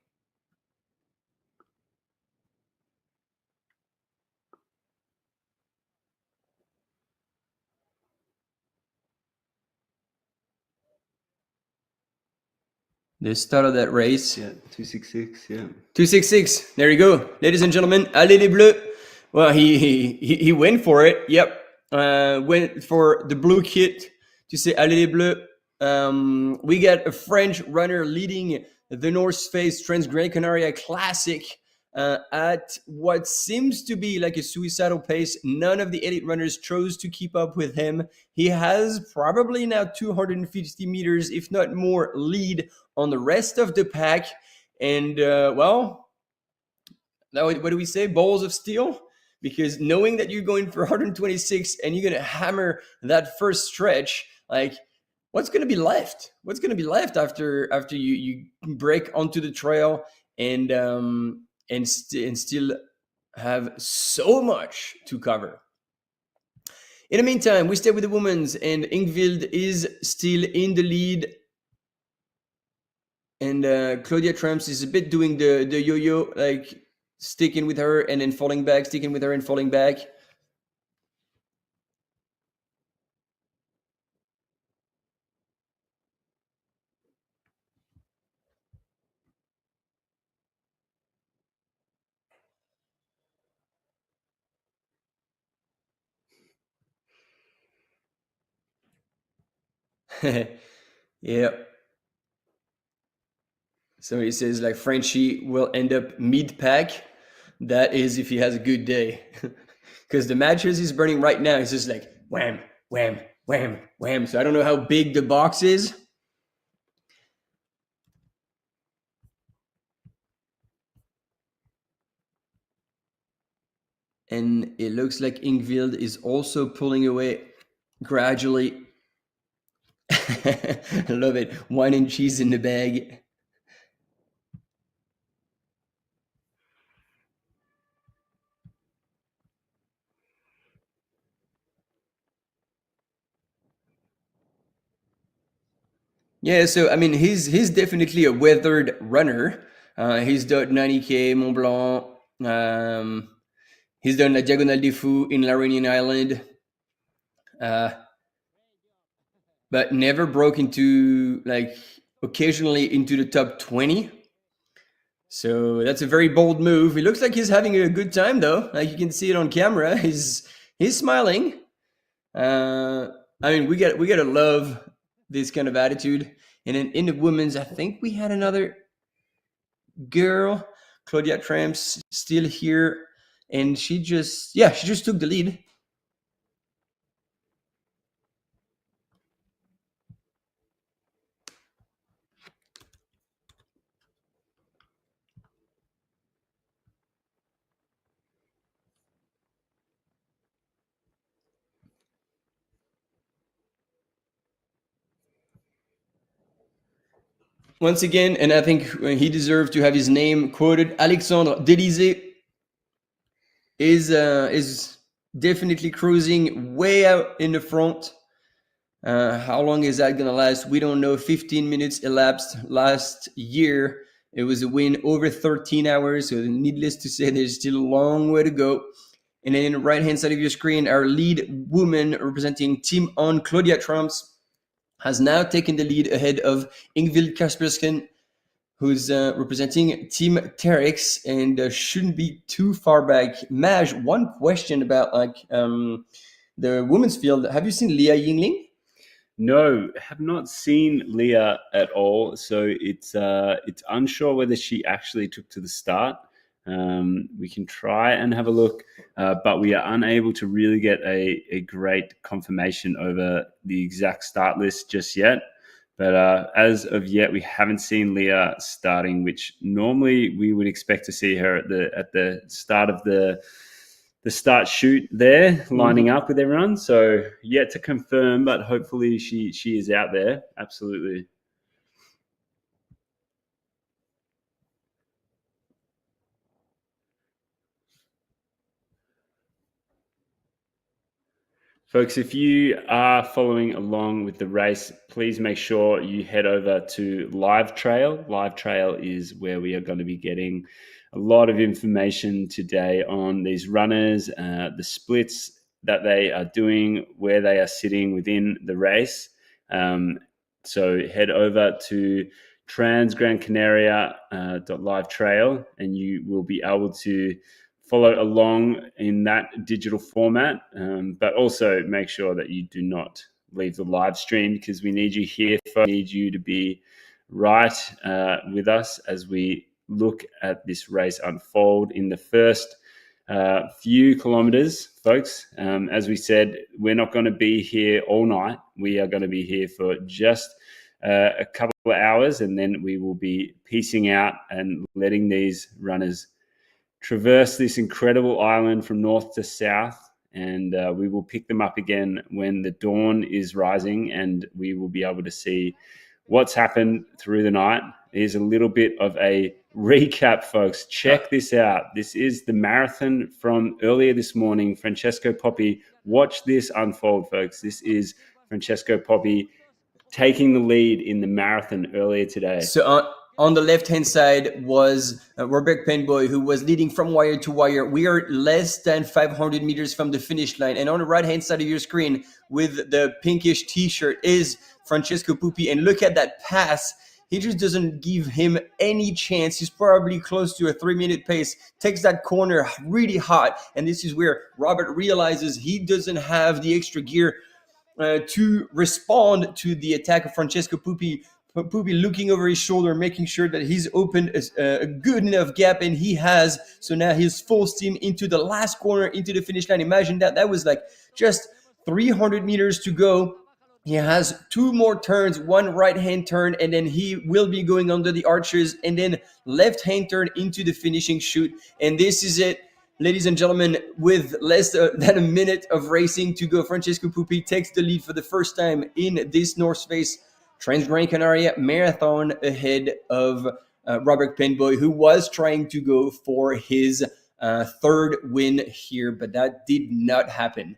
The start of that race. Yeah, 266. Yeah. 266. There you go, ladies and gentlemen. Allez les Bleus. Well, he went for it. Yep. Went for the blue kit to say Allez les Bleus. We got a French runner leading the North Face Transgrancanaria Classic at what seems to be like a suicidal pace. None of the elite runners chose to keep up with him. He has probably now 250 meters, if not more, lead on the rest of the pack. And well, now what do we say? Balls of steel? Because knowing that you're going for 126 and you're going to hammer that first stretch, like what's going to be left? What's going to be left after you break onto the trail and still have so much to cover? In the meantime, we stay with the women's, and Ingvild is still in the lead. And Claudia Tramps is a bit doing the yo-yo, like sticking with her and then falling back, sticking with her and falling back. Yeah. So he says like Frenchie will end up mid-pack. That is if he has a good day. Because the matches he's burning right now is just like wham, wham, wham, wham. So I don't know how big the box is. And it looks like Ingvild is also pulling away gradually. I love it. Wine and cheese in the bag. Yeah, so I mean, he's definitely a weathered runner. He's done 90K Mont Blanc. He's done La Diagonale des Fous in La Réunion Island, but never broke into like occasionally into the top 20. So that's a very bold move. He looks like he's having a good time though. Like you can see it on camera. He's smiling. I mean, we gotta love this kind of attitude. And then in the women's, I think we had another girl, Claudia Tramps, still here, and she just took the lead. Once again, and I think he deserves to have his name quoted. Alexandre Delisée is definitely cruising way out in the front. How long is that going to last? We don't know. 15 minutes elapsed last year. It was a win over 13 hours. So, needless to say, there's still a long way to go. And then in the right hand side of your screen, our lead woman representing Team On, Claudia Trumps, has now taken the lead ahead of Ingvild Kaspersken, who's representing Team Terex, and shouldn't be too far back. Maj, one question about the women's field. Have you seen Leah Yingling? No, have not seen Leah at all. So it's unsure whether she actually took to the start. We can try and have a look, but we are unable to really get a great confirmation over the exact start list just yet. But as of yet, we haven't seen Leah starting, which normally we would expect to see her at the start of the start shoot there, lining up with everyone. So yet to confirm, but hopefully she is out there. Absolutely. Folks, if you are following along with the race, please make sure you head over to Live Trail. Live Trail is where we are going to be getting a lot of information today on these runners, the splits that they are doing, where they are sitting within the race. So head over to Transgrancanaria.live trail and you will be able to follow along in that digital format, but also make sure that you do not leave the live stream because we need you here. We need you to be right with us as we look at this race unfold in the first few kilometers, folks. As we said, we're not going to be here all night. We are going to be here for just a couple of hours, and then we will be piecing out and letting these runners traverse this incredible island from north to south, and we will pick them up again when the dawn is rising, and we will be able to see what's happened through the night. Here's a little bit of a recap, folks. Check this out. This is the marathon from earlier this morning. Francesco Poppi, watch this unfold, folks. This is Francesco Poppi taking the lead in the marathon earlier today. So on the left-hand side was Robert Penboy, who was leading from wire to wire. We are less than 500 meters from the finish line. And on the right-hand side of your screen with the pinkish T-shirt is Francesco Pupi. And look at that pass. He just doesn't give him any chance. He's probably close to a 3-minute pace, takes that corner really hot. And this is where Robert realizes he doesn't have the extra gear to respond to the attack of Francesco Pupi. Pupi looking over his shoulder, making sure that he's opened a good enough gap, and he has. So now he's full steam into the last corner, into the finish line. Imagine that. That was like just 300 meters to go. He has 2 more turns, 1 right-hand turn, and then he will be going under the arches, and then left-hand turn into the finishing chute. And this is it. Ladies and gentlemen, with less than a minute of racing to go, Francesco Pupi takes the lead for the first time in this North Face Transgrancanaria marathon ahead of Robert Penboy, who was trying to go for his 3rd win here, but that did not happen.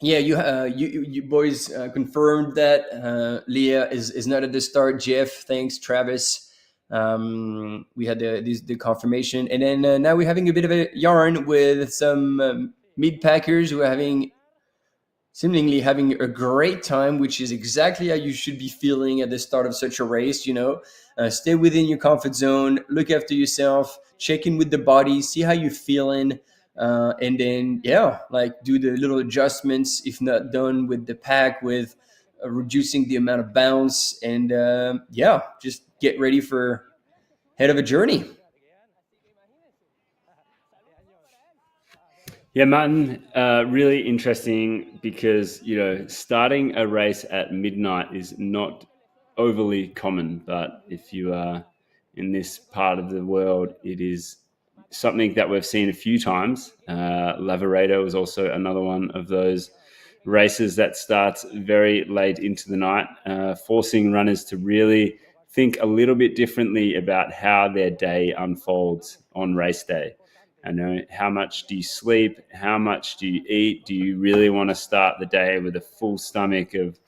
Yeah, you boys confirmed that Leah is not at the start. Jeff, thanks. Travis, we had the confirmation, and then now we're having a bit of a yarn with some mid packers who are seemingly having a great time, which is exactly how you should be feeling at the start of such a race. Stay within your comfort zone, look after yourself, check in with the body, see how you're feeling, and then do the little adjustments if not done with the pack, with reducing the amount of bounce, and just get ready for head of a journey. Yeah, Martin, really interesting because, starting a race at midnight is not overly common, but if you are in this part of the world, it is something that we've seen a few times. Lavaredo is also another one of those races that starts very late into the night, forcing runners to really think a little bit differently about how their day unfolds on race day. I know, how much do you sleep? How much do you eat? Do you really want to start the day with a full stomach of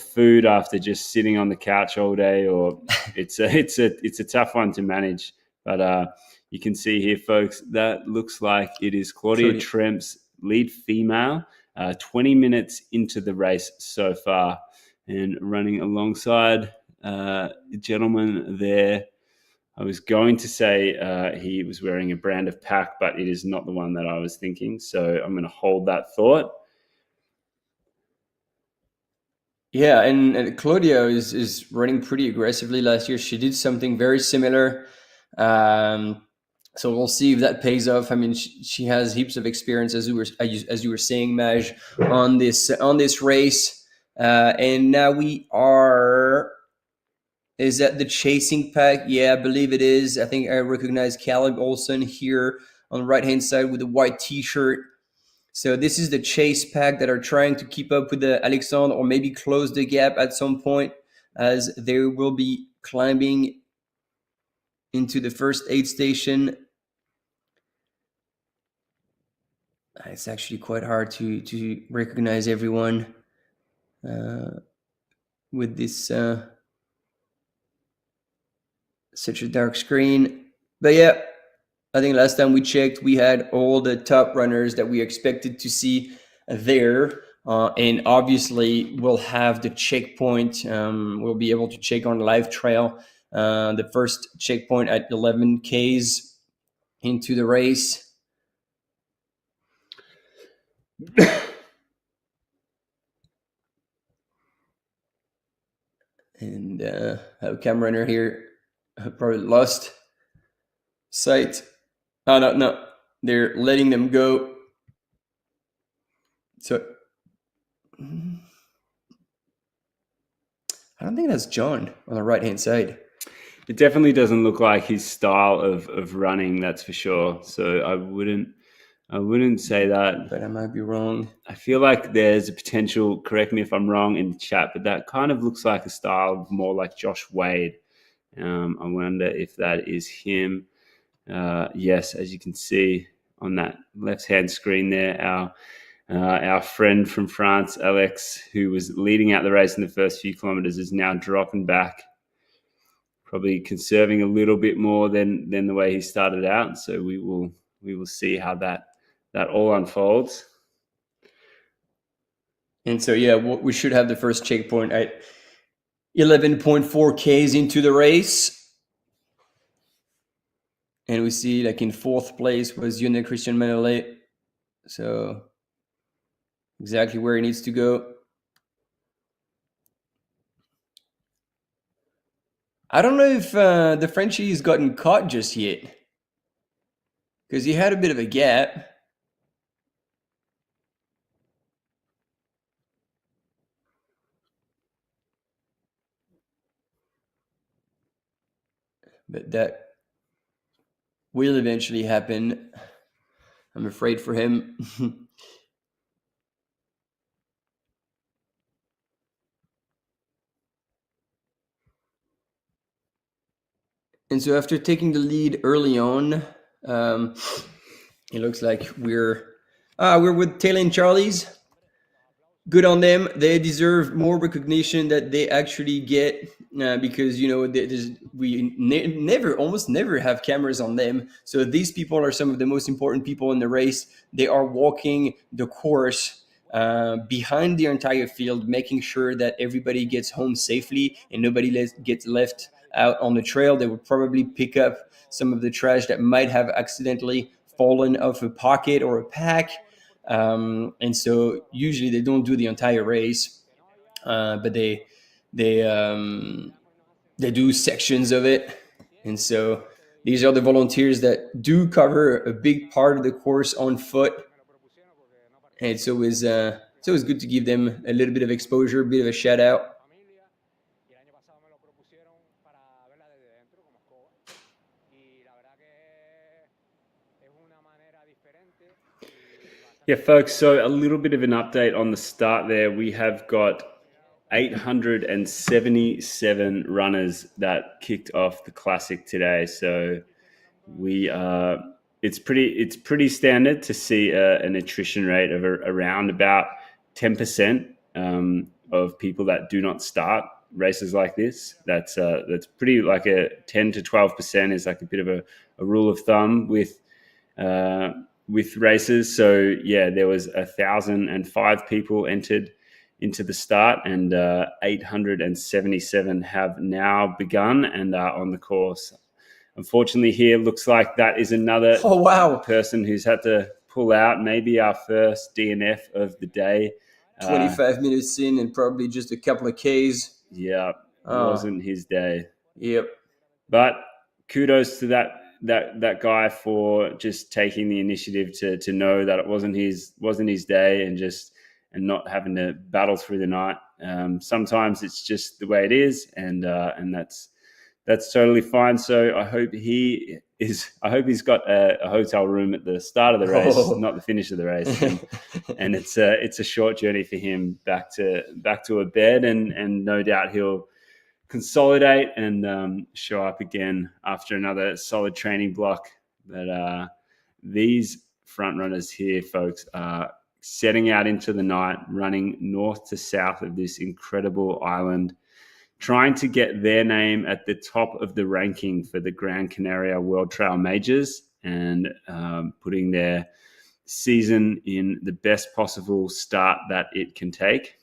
food after just sitting on the couch all day? Or it's a tough one to manage. But you can see here, folks, that looks like it is Claudia Claudia. Tremp's lead female, 20 minutes into the race so far, and running alongside the gentleman there. I was going to say he was wearing a brand of pack, but it is not the one that I was thinking. So I'm going to hold that thought. Yeah, and Claudia is running pretty aggressively last year. She did something very similar. So we'll see if that pays off. I mean, she has heaps of experience, as you were saying, Maj, on this race. And now we are. Is that the chasing pack? Yeah, I believe it is. I think I recognize Caleb Olson here on the right hand side with the white T-shirt. So this is the chase pack that are trying to keep up with the Alexandre, or maybe close the gap at some point, as they will be climbing into the first aid station. It's actually quite hard to recognize everyone with this such a dark screen. But yeah, I think last time we checked, we had all the top runners that we expected to see there. And obviously, we'll have the checkpoint. We'll be able to check on live trail the first checkpoint at 11 Ks into the race. And have a cam runner here. Probably lost sight. Oh, no. They're letting them go. So I don't think that's John on the right-hand side. It definitely doesn't look like his style of running, that's for sure. So I wouldn't say that. But I might be wrong. I feel like there's a potential, correct me if I'm wrong in the chat, but that kind of looks like a style more like Josh Wade. I wonder if that is him. Yes, as you can see on that left-hand screen there, our friend from France, Alex, who was leading out the race in the first few kilometers, is now dropping back, probably conserving a little bit more than the way he started out. So we will see how that all unfolds. And so, yeah, we should have the first checkpoint at 11.4 Ks into the race. And we see, like, in fourth place was Yone Christian Manolet. So exactly where he needs to go. I don't know if the Frenchie has gotten caught just yet, because he had a bit of a gap. But that will eventually happen. I'm afraid for him. And so after taking the lead early on, it looks like we're with Taylor and Charlie's. Good on them. They deserve more recognition that they actually get, because we almost never have cameras on them. So these people are some of the most important people in the race. They are walking the course behind the entire field, making sure that everybody gets home safely and nobody gets left out on the trail. They would probably pick up some of the trash that might have accidentally fallen off a pocket or a pack. And so usually they don't do the entire race, but they do sections of it. And so these are the volunteers that do cover a big part of the course on foot. And it's always good to give them a little bit of exposure, a bit of a shout out. Yeah, folks, so a little bit of an update on the start there. We have got 877 runners that kicked off the Classic today. So we are it's pretty standard to see an attrition rate of around about 10% of people that do not start races like this. That's pretty, like a 10 to 12% is like a bit of a rule of thumb uh, with races. So yeah, there was 1,005 people entered into the start, and 877 have now begun and are on the course. Unfortunately, here looks like that is another Oh wow, person who's had to pull out. Maybe our first DNF of the day. 25 minutes in and probably just a couple of Ks. Yeah, Oh, wasn't his day. yep. But kudos to that guy for just taking the initiative to know that it wasn't his day, and not having to battle through the night. Sometimes it's just the way it is, and that's totally fine. So I hope he's got a hotel room at the start of the race, Oh. not the finish of the race, and it's a short journey for him back to a bed, and no doubt he'll consolidate and show up again after another solid training block. But these front runners here, folks, are setting out into the night, running north to south of this incredible island, trying to get their name at the top of the ranking for the Gran Canaria World Trail Majors, and putting their season in the best possible start that it can take.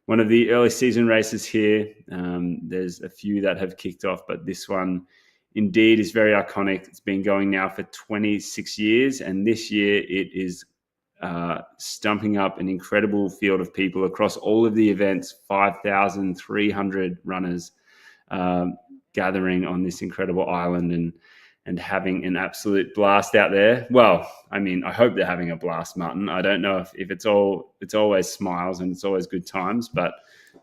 One of the early season races here. There's a few that have kicked off, but this one indeed is very iconic. It's been going now for 26 years, and this year it is stumping up an incredible field of people across all of the events. 5,300 runners gathering on this incredible island, and having an absolute blast out there. Well, I mean, I hope they're having a blast, Martin. I don't know if it's always smiles and it's always good times, but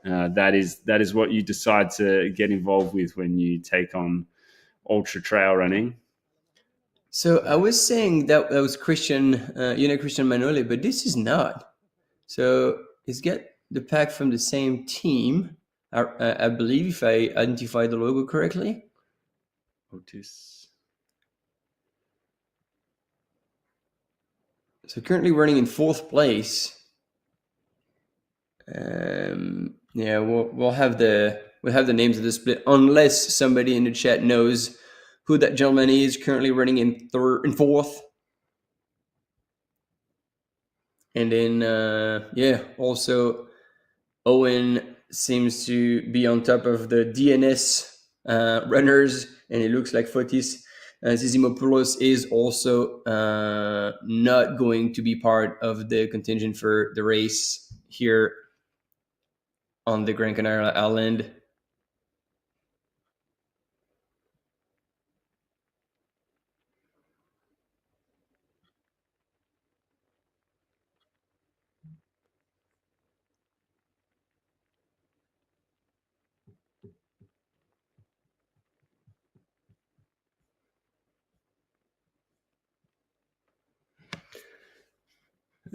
that is what you decide to get involved with when you take on ultra trail running. So I was saying that was Christian, Christian Manole, but this is not. So he's got the pack from the same team, I believe, if I identified the logo correctly. Otis. So currently running in fourth place. Yeah, we'll have the names of the split, unless somebody in the chat knows who that gentleman is. Currently running in fourth. And then also Owen seems to be on top of the DNS runners, and it looks like Fotis Zizimopoulos is also not going to be part of the contingent for the race here on the Gran Canaria island.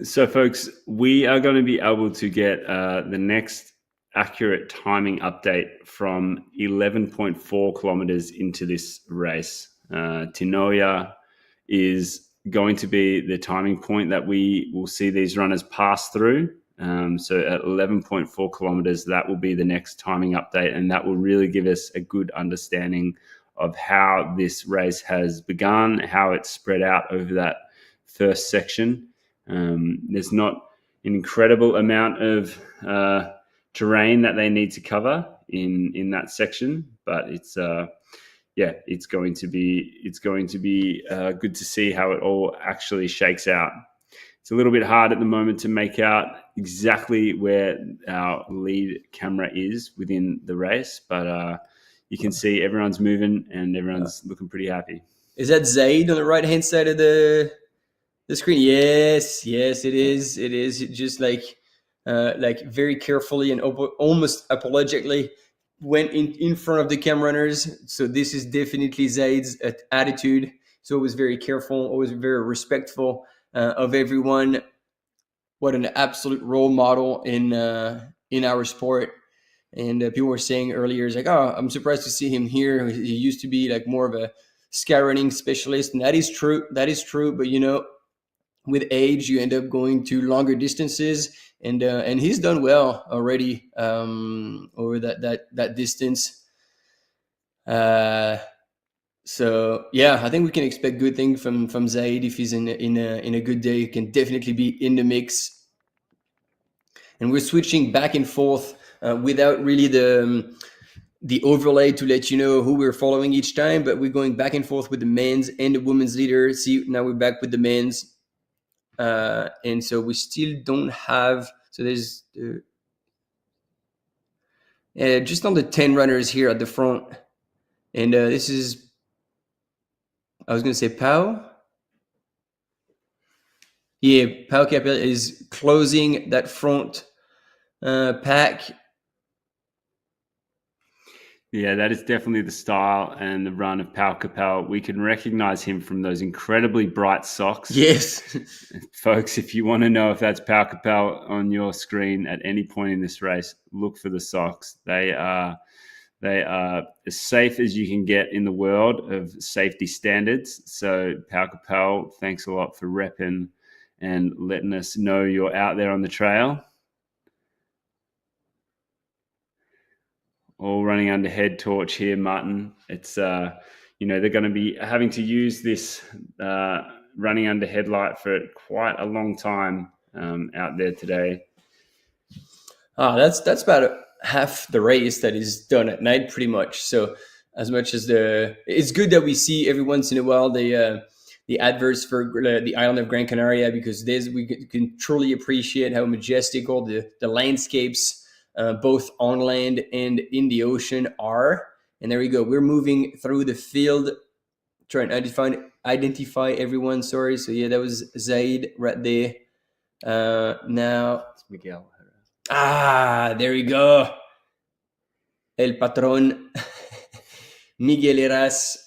So, folks, we are going to be able to get the next accurate timing update from 11.4 kilometers into this race. Tinoia is going to be the timing point that we will see these runners pass through. So at 11.4 kilometers, that will be the next timing update, and that will really give us a good understanding of how this race has begun, how it's spread out over that first section. There's not an incredible amount of terrain that they need to cover in that section, but it's going to be good to see how it all actually shakes out. It's a little bit hard at the moment to make out exactly where our lead camera is within the race, but you can see everyone's moving and everyone's looking pretty happy. Is that Zaid on the right hand side of the screen? Yes, it is. It is just like very carefully and almost apologetically went in front of the cam runners. So this is definitely Zaid's attitude. So always very careful, always very respectful of everyone. What an absolute role model in our sport. And people were saying earlier, it's like, oh, I'm surprised to see him here. He used to be like more of a skyrunning specialist, and that is true. That is true. But with age, you end up going to longer distances, and he's done well already over that distance. So yeah, I think we can expect good things from Zaid if he's in a good day. He can definitely be in the mix. And we're switching back and forth without really the overlay to let you know who we're following each time, but we're going back and forth with the men's and the women's leader. See, now we're back with the men's. And so we still don't have, so there's just on the 10 runners here at the front. And this is, I was going to say Pau. Yeah, Pau Capel is closing that front pack. Yeah, that is definitely the style and the run of Pau Capel. We can recognize him from those incredibly bright socks. Yes. Folks, if you want to know if that's Pau Capel on your screen at any point in this race, look for the socks. They are as safe as you can get in the world of safety standards. So Pau Capel, thanks a lot for repping and letting us know you're out there on the trail. All running under head torch here, Martin. It's they're going to be having to use this running under headlight for quite a long time out there today. That's about half the race that is done at night, pretty much. So as much as it's good that we see every once in a while the adverts for the island of Gran Canaria, because we can truly appreciate how majestic all the landscapes, both on land and in the ocean, are. And there we go. We're moving through the field, trying to identify everyone. Sorry. So yeah, that was Zaid right there. Now it's Miguel. There we go. El Patron, Miguel Heras.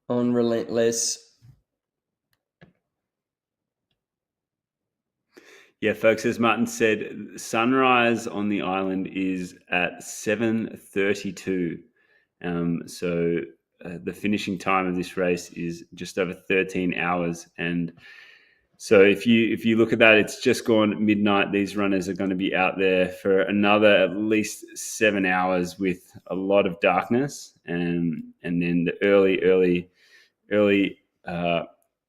On Relentless. Yeah, folks, as Martin said, sunrise on the island is at 7:32. So the finishing time of this race is just over 13 hours. And so if you look at that, it's just gone midnight. These runners are going to be out there for another at least 7 hours with a lot of darkness. And then the early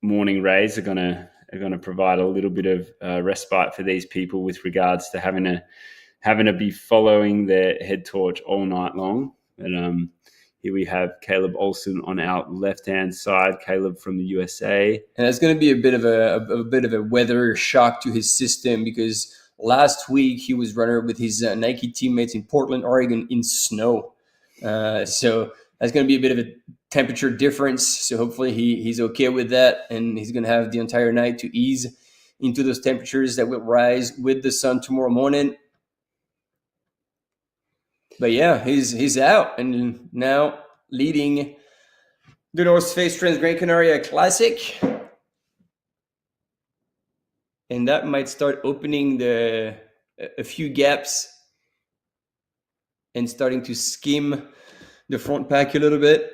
morning rays are going to provide a little bit of respite for these people with regards to having to be following their head torch all night long. And here we have Caleb Olsen on our left-hand side, Caleb from the USA. And it's going to be a bit of a weather shock to his system, because last week he was running with his Nike teammates in Portland, Oregon in snow. So that's going to be a bit of a temperature difference. So hopefully he's okay with that, and he's going to have the entire night to ease into those temperatures that will rise with the sun tomorrow morning. But yeah, he's out and now leading the North Face Transgrancanaria Classic. And that might start opening a few gaps and starting to skim the front pack a little bit.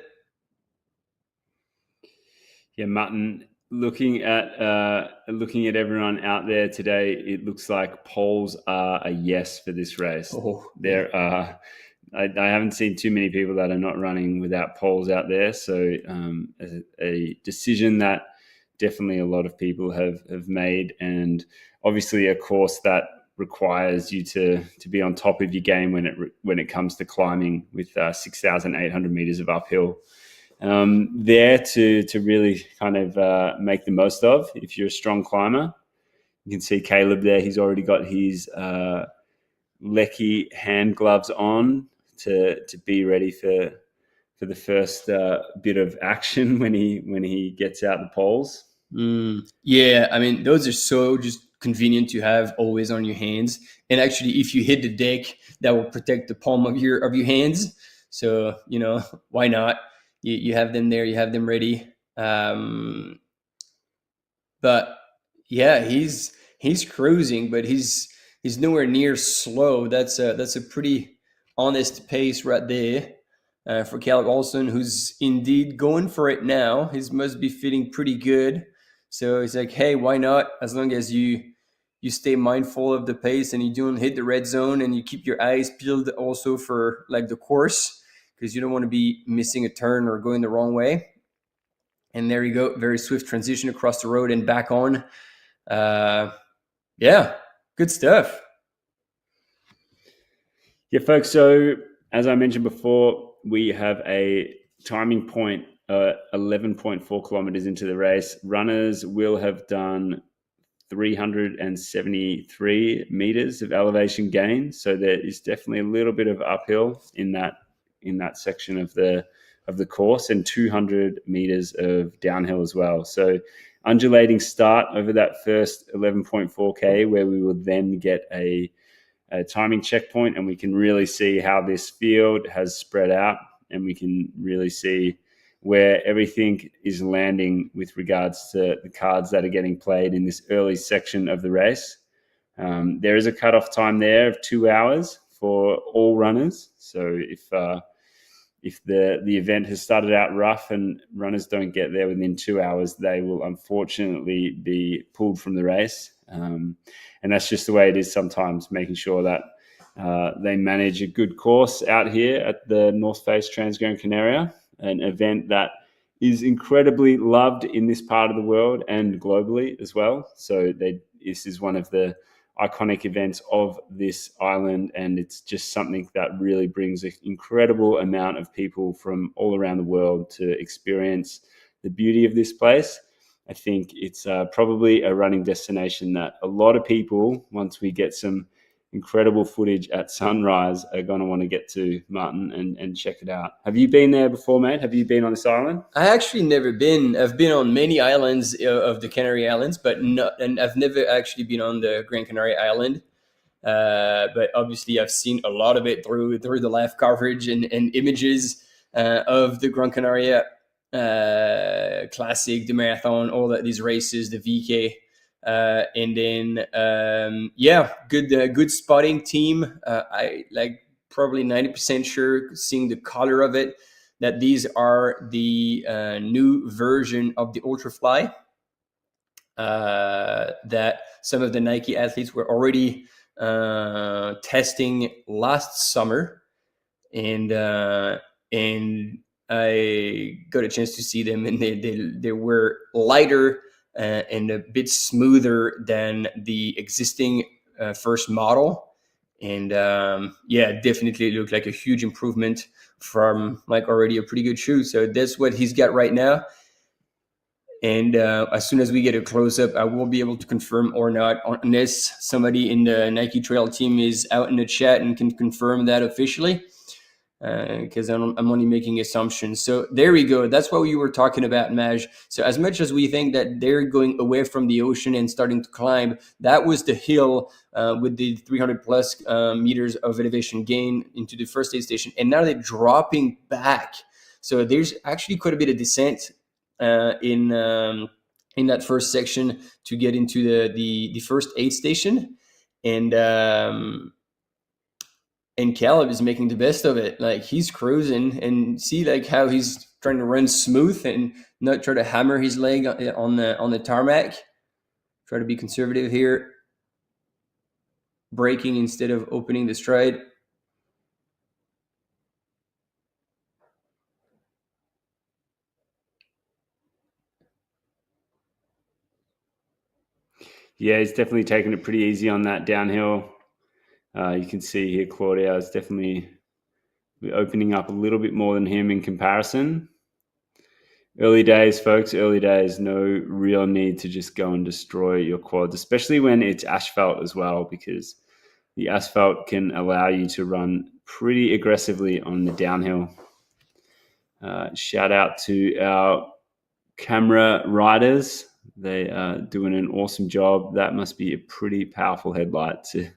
Yeah, Martin, looking at everyone out there today, it looks like polls are a yes for this race. There are, I haven't seen too many people that are not running without polls out there. So a decision that definitely a lot of people have made, and obviously a course that requires you to be on top of your game when it comes to climbing with 6,800 meters of uphill. There to really kind of make the most of if you're a strong climber. You can see Caleb there. He's already got his Lecky hand gloves on to be ready for the first bit of action when he gets out the poles. Yeah, I mean, those are so just convenient to have always on your hands. And actually, if you hit the deck, that will protect the palm of your hands. So, why not? You have them there, you have them ready. But yeah, he's cruising, but he's he's nowhere near slow. That's a pretty honest pace right there for Caleb Olson, who's indeed going for it now. He must be feeling pretty good. So he's like, hey, why not? As long as you stay mindful of the pace and you don't hit the red zone and you keep your eyes peeled also for like the course, because you don't want to be missing a turn or going the wrong way. And there you go, very swift transition across the road and back on. Yeah, good stuff. Yeah, folks. So as I mentioned before, we have a timing point 11.4 kilometers into the race. Runners will have done 373 meters of elevation gain. So there is definitely a little bit of uphill in that section of the course, and 200 meters of downhill as well. So undulating start over that first 11.4K, where we will then get a timing checkpoint, and we can really see how this field has spread out, and we can really see where everything is landing with regards to the cards that are getting played in this early section of the race. There is a cutoff time there of 2 hours for all runners. So if the event has started out rough and runners don't get there within 2 hours, they will unfortunately be pulled from the race. And that's just the way it is sometimes, making sure that they manage a good course out here at the North Face Transgrancanaria, an event that is incredibly loved in this part of the world and globally as well. So this is one of the iconic events of this island, and it's just something that really brings an incredible amount of people from all around the world to experience the beauty of this place. I think it's probably a running destination that a lot of people, once we get some incredible footage at sunrise, are going to want to get to, Martin, and check it out. Have you been there before, mate? Have you been on this island? I actually never been. I've been on many islands of the Canary Islands, and I've never actually been on the Gran Canaria Island. But obviously, I've seen a lot of it through the live coverage and images of the Gran Canaria Classic, the marathon, all these races, the VK. And then good spotting team. I like probably 90% sure, seeing the color of it, that these are the new version of the Ultrafly that some of the Nike athletes were already testing last summer, and I got a chance to see them, and they were lighter and a bit smoother than the existing first model. And definitely looked like a huge improvement from like already a pretty good shoe. So that's what he's got right now. And as soon as we get a close-up, I will be able to confirm or not, unless somebody in the Nike Trail team is out in the chat and can confirm that officially, because I'm only making assumptions. So there we go. That's what we were talking about, Maj. So as much as we think that they're going away from the ocean and starting to climb, that was the hill with the 300 plus meters of elevation gain into the first aid station. And now they're dropping back. So there's actually quite a bit of descent in that first section to get into the first aid station. And Caleb is making the best of it. Like, he's cruising, and see like how he's trying to run smooth and not try to hammer his leg on the tarmac. Try to be conservative here, braking instead of opening the stride. Yeah, he's definitely taking it pretty easy on that downhill. You can see here Claudia is definitely opening up a little bit more than him in comparison. Early days, folks, early days. No real need to just go and destroy your quads, especially when it's asphalt as well, because the asphalt can allow you to run pretty aggressively on the downhill. Shout out to our camera riders. They are doing an awesome job. That must be a pretty powerful headlight to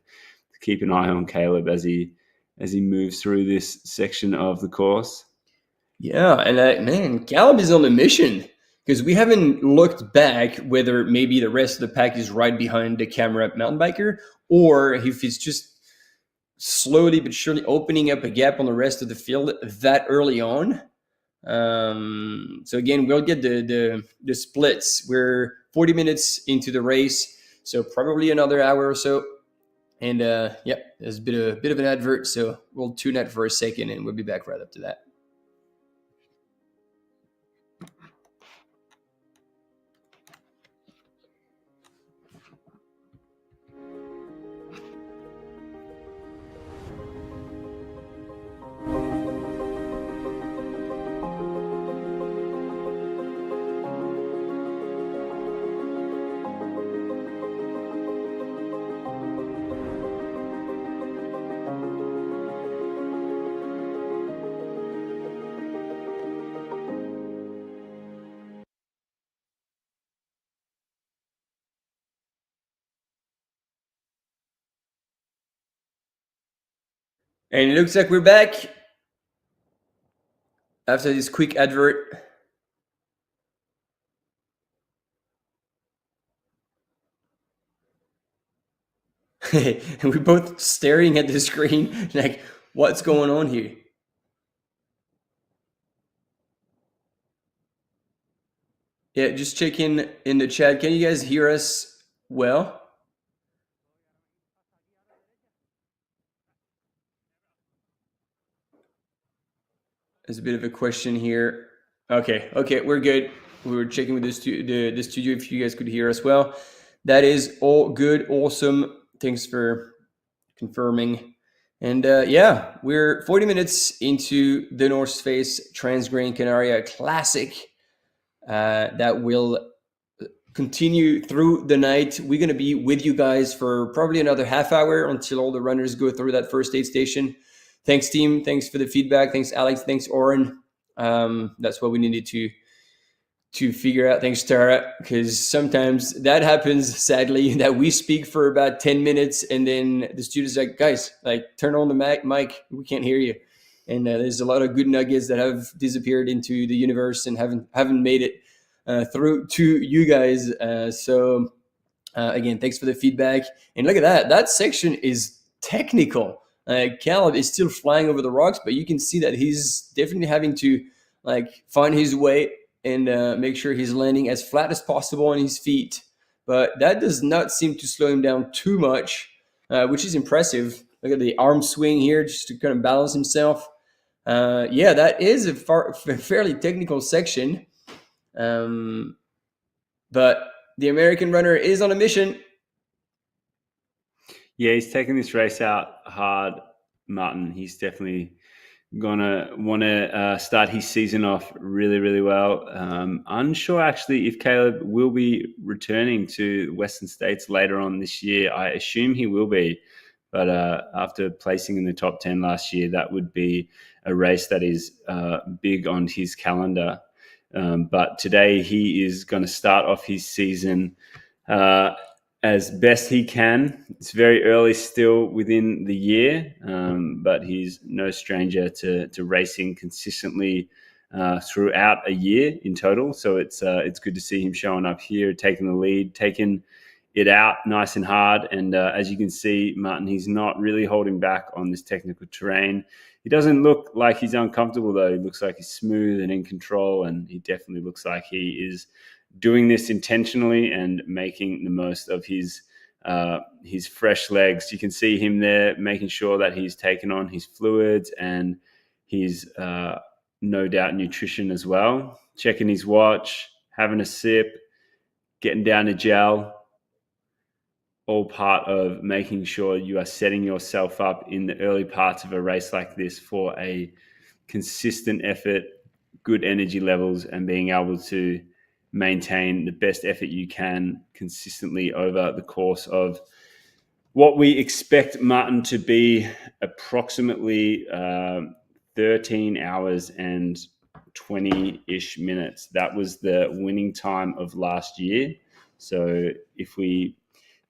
keep an eye on Caleb as he moves through this section of the course. Yeah, and man, Caleb is on a mission. because we haven't looked back whether maybe the rest of the pack is right behind the camera mountain biker, or if it's just slowly but surely opening up a gap on the rest of the field that early on. So again, we'll get the splits. We're 40 minutes into the race, so probably another hour or so. And yeah, there's a bit of an advert, so we'll tune that for a second, and we'll be back right up to that. And it looks like we're back after this quick advert. And we're both staring at the screen like, what's going on here? Yeah, just check in the chat. Can you guys hear us well? There's a bit of a question here. Okay, we're good. We were checking with the studio if you guys could hear us well. That is all good, awesome. Thanks for confirming. And yeah, we're 40 minutes into the North Face Transgrancanaria Classic that will continue through the night. We're going to be with you guys for probably another half hour until all the runners go through that first aid station. Thanks, team. Thanks for the feedback. Thanks, Alex. Thanks, Oren. That's what we needed to figure out. Thanks, Tara, because sometimes that happens, sadly, that we speak for about 10 minutes and then the student's like, guys, like turn on the mic. We can't hear you. And there's a lot of good nuggets that have disappeared into the universe and haven't made it through to you guys. So again, thanks for the feedback. And look at that. That section is technical. Caleb is still flying over the rocks, but you can see that he's definitely having to like find his way and make sure he's landing as flat as possible on his feet. But that does not seem to slow him down too much, which is impressive. Look at the arm swing here just to kind of balance himself. Yeah, that is a fairly technical section. But the American runner is on a mission. Yeah, he's taking this race out hard, Martin. He's definitely gonna want to start his season off really, really well. Unsure actually if Caleb will be returning to Western States later on this year. I assume he will be, but after placing in the top 10 last year, that would be a race that is big on his calendar. But today he is going to start off his season as best he can. It's very early still within the year, but he's no stranger to racing consistently throughout a year in total. So it's good to see him showing up here, taking the lead, taking it out nice and hard. And as you can see, Martin, he's not really holding back on this technical terrain. He doesn't look like he's uncomfortable, though. He looks like he's smooth and in control, and he definitely looks like he is doing this intentionally and making the most of his fresh legs. You can see him there making sure that he's taken on his fluids and his no doubt nutrition as well. Checking his watch, having a sip, getting down to gel. All part of making sure you are setting yourself up in the early parts of a race like this for a consistent effort, good energy levels, and being able to maintain the best effort you can consistently over the course of what we expect, Martin, to be approximately 13 hours and 20-ish minutes. That was the winning time of last year. So if we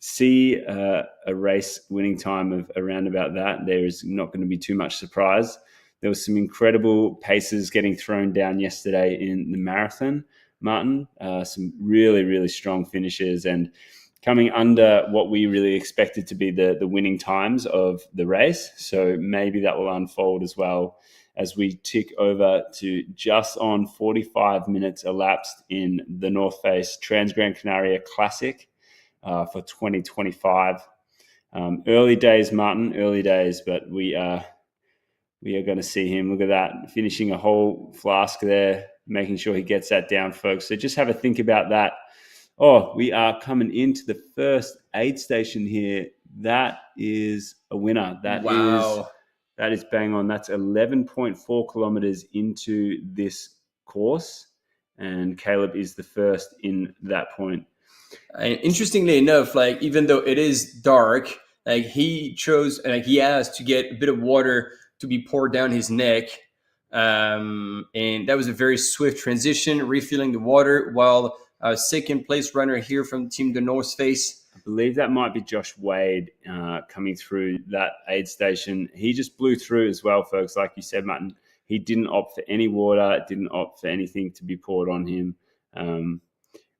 see a race winning time of around about that, there is not going to be too much surprise. There was some incredible paces getting thrown down yesterday in the marathon, Martin. Some really, really strong finishes and coming under what we really expected to be the winning times of the race. So maybe that will unfold as well as we tick over to just on 45 minutes elapsed in the North Face Transgrancanaria Classic for 2025. Early days, Martin, early days, but we are going to see him. Look at that, finishing a whole flask there, making sure he gets that down, folks. So just have a think about that. Oh, we are coming into the first aid station here. That is a winner. Wow. That is bang on. That's 11.4 kilometers into this course, and Caleb is the first in that point. And interestingly enough, like even though it is dark, like he chose, like he asked to get a bit of water to be poured down his neck, and that was a very swift transition, refilling the water. While second place runner here from Team the North Face, I believe that might be Josh Wade coming through that aid station. He just blew through as well, folks. Like you said, Martin, he didn't opt for any water, didn't opt for anything to be poured on him,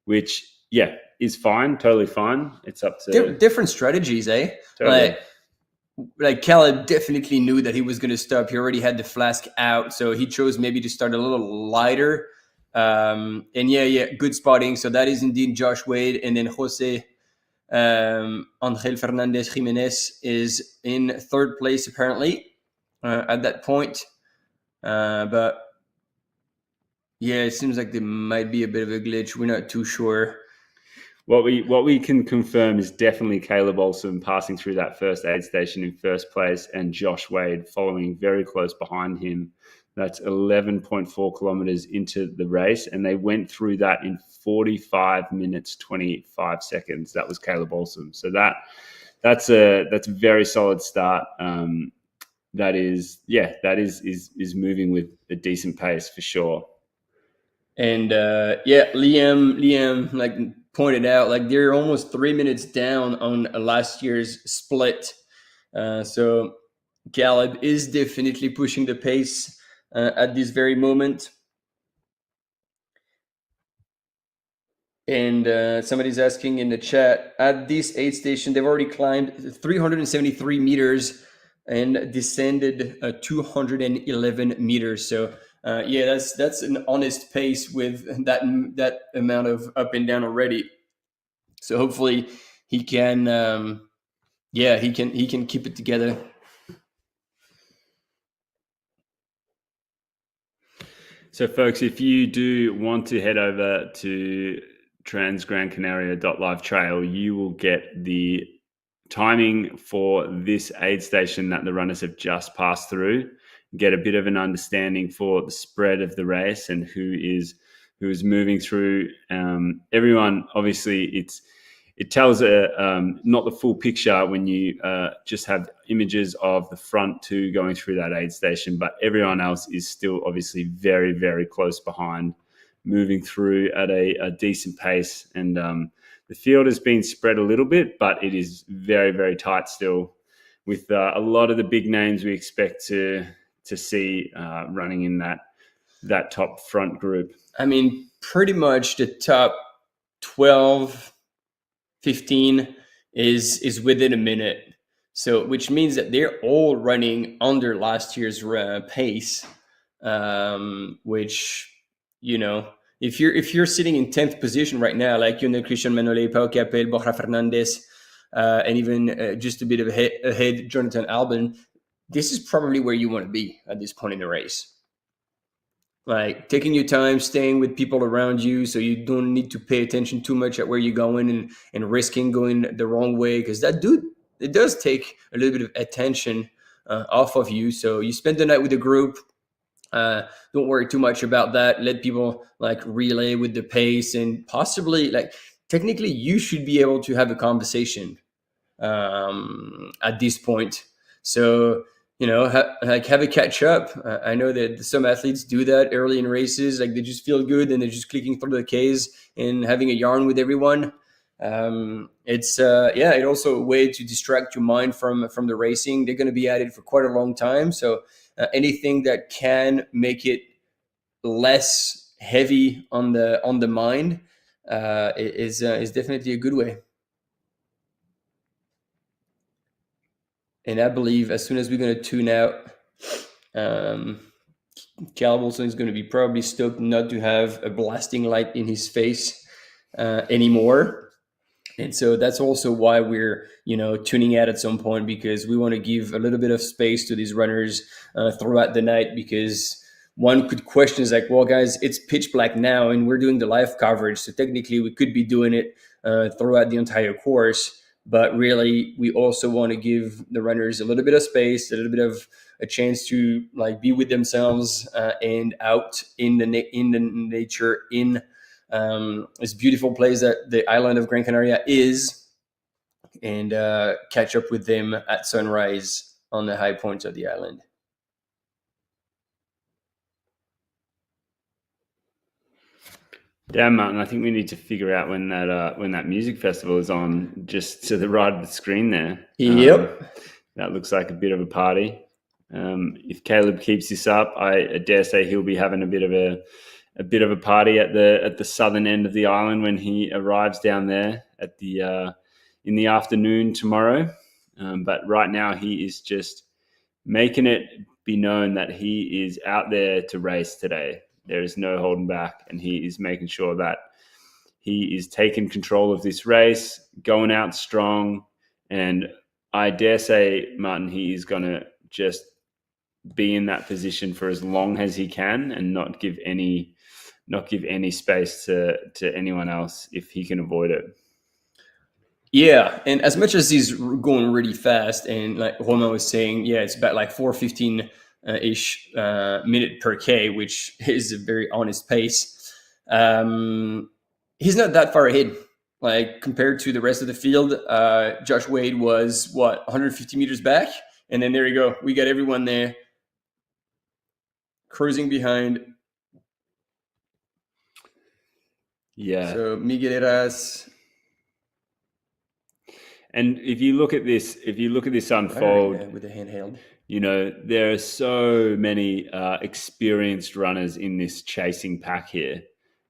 which, yeah, is fine, totally fine. It's up to different strategies, eh? totally. Like Caleb definitely knew that he was going to stop. He already had the flask out, so he chose maybe to start a little lighter. And yeah, good spotting. So that is indeed Josh Wade, and then Jose Angel Fernandez Jimenez is in third place apparently at that point. But yeah, it seems like there might be a bit of a glitch. We're not too sure. What we can confirm is definitely Caleb Olsen passing through that first aid station in first place, and Josh Wade following very close behind him. That's 11.4 kilometers into the race, and they went through that in 45 minutes 25 seconds. That was Caleb Olsen. So that's a very solid start. That is moving with a decent pace for sure. And Liam like pointed out, like they're almost 3 minutes down on last year's split. So Caleb is definitely pushing the pace at this very moment. And somebody's asking in the chat, at this aid station, they've already climbed 373 meters and descended 211 meters. So yeah, that's an honest pace with that amount of up and down already. So hopefully he can, he can keep it together. So, folks, if you do want to head over to transgrancanaria.live trail, you will get the timing for this aid station that the runners have just passed through, get a bit of an understanding for the spread of the race and who is moving through. Everyone, obviously, it tells not the full picture when you just have images of the front two going through that aid station, but everyone else is still obviously very, very close behind, moving through at a decent pace. And the field has been spread a little bit, but it is very, very tight still, with a lot of the big names we expect to see running in that top front group. I mean, pretty much the top 12, 15 is within a minute. So, which means that they're all running under last year's pace, which, you know, if you're sitting in 10th position right now, like Christian Manole, Pau Capel, Borja Fernandez, and even just a bit of ahead, Jonathan Albon, this is probably where you want to be at this point in the race. Like taking your time, staying with people around you, so you don't need to pay attention too much at where you're going and risking going the wrong way, because it does take a little bit of attention off of you. So you spend the night with the group. Don't worry too much about that. Let people like relay with the pace, and possibly like technically you should be able to have a conversation at this point. So have a catch up. I know that some athletes do that early in races. Like they just feel good and they're just clicking through the Ks and having a yarn with everyone. It's also a way to distract your mind from the racing. They're going to be at it for quite a long time. So anything that can make it less heavy on the mind, is definitely a good way. And I believe as soon as we're going to tune out, um, Cal Wilson is going to be probably stoked not to have a blasting light in his face anymore. And so that's also why we're, tuning out at some point, because we want to give a little bit of space to these runners throughout the night. Because one could question is like, well, guys, it's pitch black now, and we're doing the live coverage, so technically we could be doing it throughout the entire course. But really, we also want to give the runners a little bit of space, a little bit of a chance to like be with themselves and out in the nature, in this beautiful place that the island of Gran Canaria is, and catch up with them at sunrise on the high points of the island. Yeah, Martin, I think we need to figure out when that music festival is on, just to the right of the screen there. Yep. That looks like a bit of a party. If Caleb keeps this up, I dare say he'll be having a bit of a party at the southern end of the island when he arrives down there at in the afternoon tomorrow. But right now he is just making it be known that he is out there to race today. There is no holding back, and he is making sure that he is taking control of this race, going out strong. And I dare say, Martin, he is going to just be in that position for as long as he can, and not give any space to anyone else if he can avoid it. Yeah, and as much as he's going really fast, and like Romain was saying, yeah, it's about like 4:15 ish minute per K, which is a very honest pace. He's not that far ahead, like compared to the rest of the field. Josh Wade was 150 meters back, and then there you go. We got everyone there cruising behind. Yeah. So Migueleras. And if you look at this unfold with the handheld, there are so many experienced runners in this chasing pack here.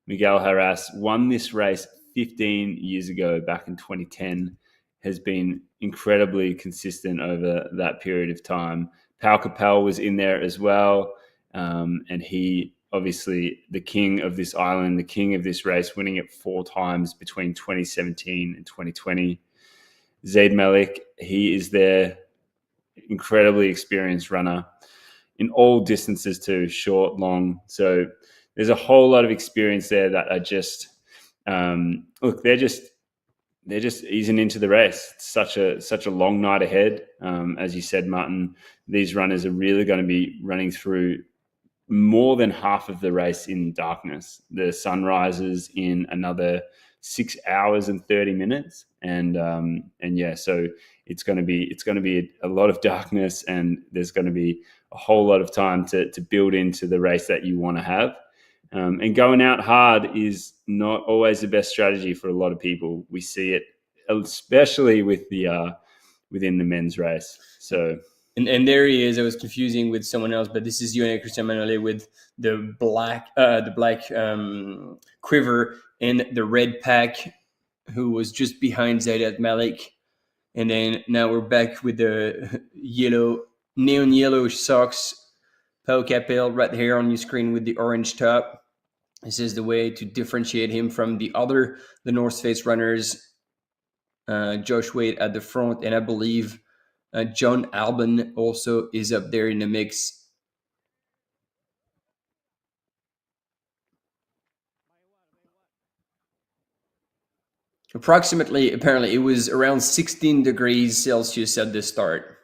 Miguel Harras won this race 15 years ago, back in 2010, has been incredibly consistent over that period of time. Pau Capel was in there as well, and he, obviously the king of this island, the king of this race, winning it 4 times between 2017 and 2020. Zaid Malik, he is their incredibly experienced runner in all distances too, short, long. So there's a whole lot of experience there that are just look, they're just easing into the race. It's such a long night ahead. As you said, Martin, these runners are really going to be running through more than half of the race in darkness. The sun rises in another 6 hours and 30 minutes, and yeah, so it's going to be a lot of darkness, and there's going to be a whole lot of time to build into the race that you want to have. And going out hard is not always the best strategy for a lot of people. We see it especially with within the men's race. So and there he is. I was confusing with someone else, but this is Yone Christian Manole with the black quiver and the red pack, who was just behind Zaid Malik. And then now we're back with the neon yellow socks. Pau Capel right here on your screen with the orange top. This is the way to differentiate him from the North Face runners. Josh Wade at the front, and I believe John Albon also is up there in the mix. Approximately, apparently, it was around 16 degrees Celsius at the start.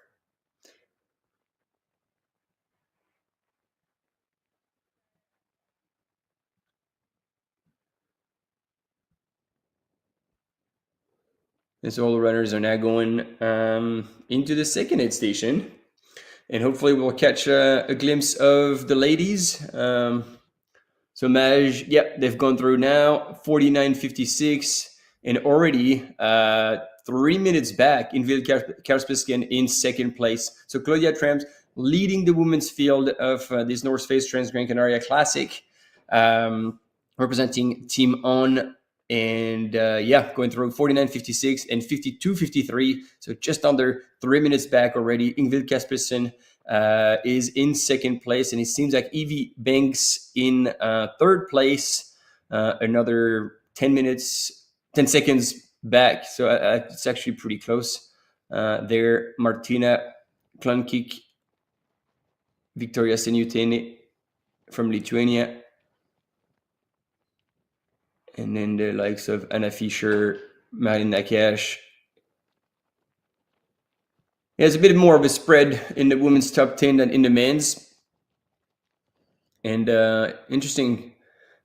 And so all the runners are now going into the second aid station. And hopefully we'll catch a glimpse of the ladies. So Maj, yep, they've gone through now, 49.56, and already 3 minutes back in Ville Karspesken in second place. So Claudia Tramps leading the women's field of this North Face Transgrancanaria Classic. representing Team On. And going through 49.56 and 52.53, so just under 3 minutes back already. Ingvild Kaspersen is in second place, and it seems like Evie Banks in third place, another 10 seconds back. So it's actually pretty close there. Martina Klankik, Victoria Seniutene from Lithuania, and then the likes of Anna Fischer, Marin Nakash. There's a bit more of a spread in the women's top 10 than in the men's. And interesting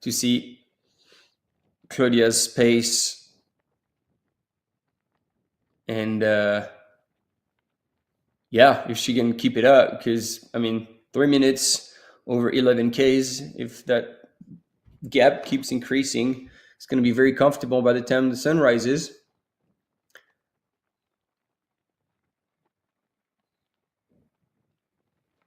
to see Claudia's pace. And if she can keep it up, because, 3 minutes over 11Ks, if that gap keeps increasing, it's going to be very comfortable by the time the sun rises.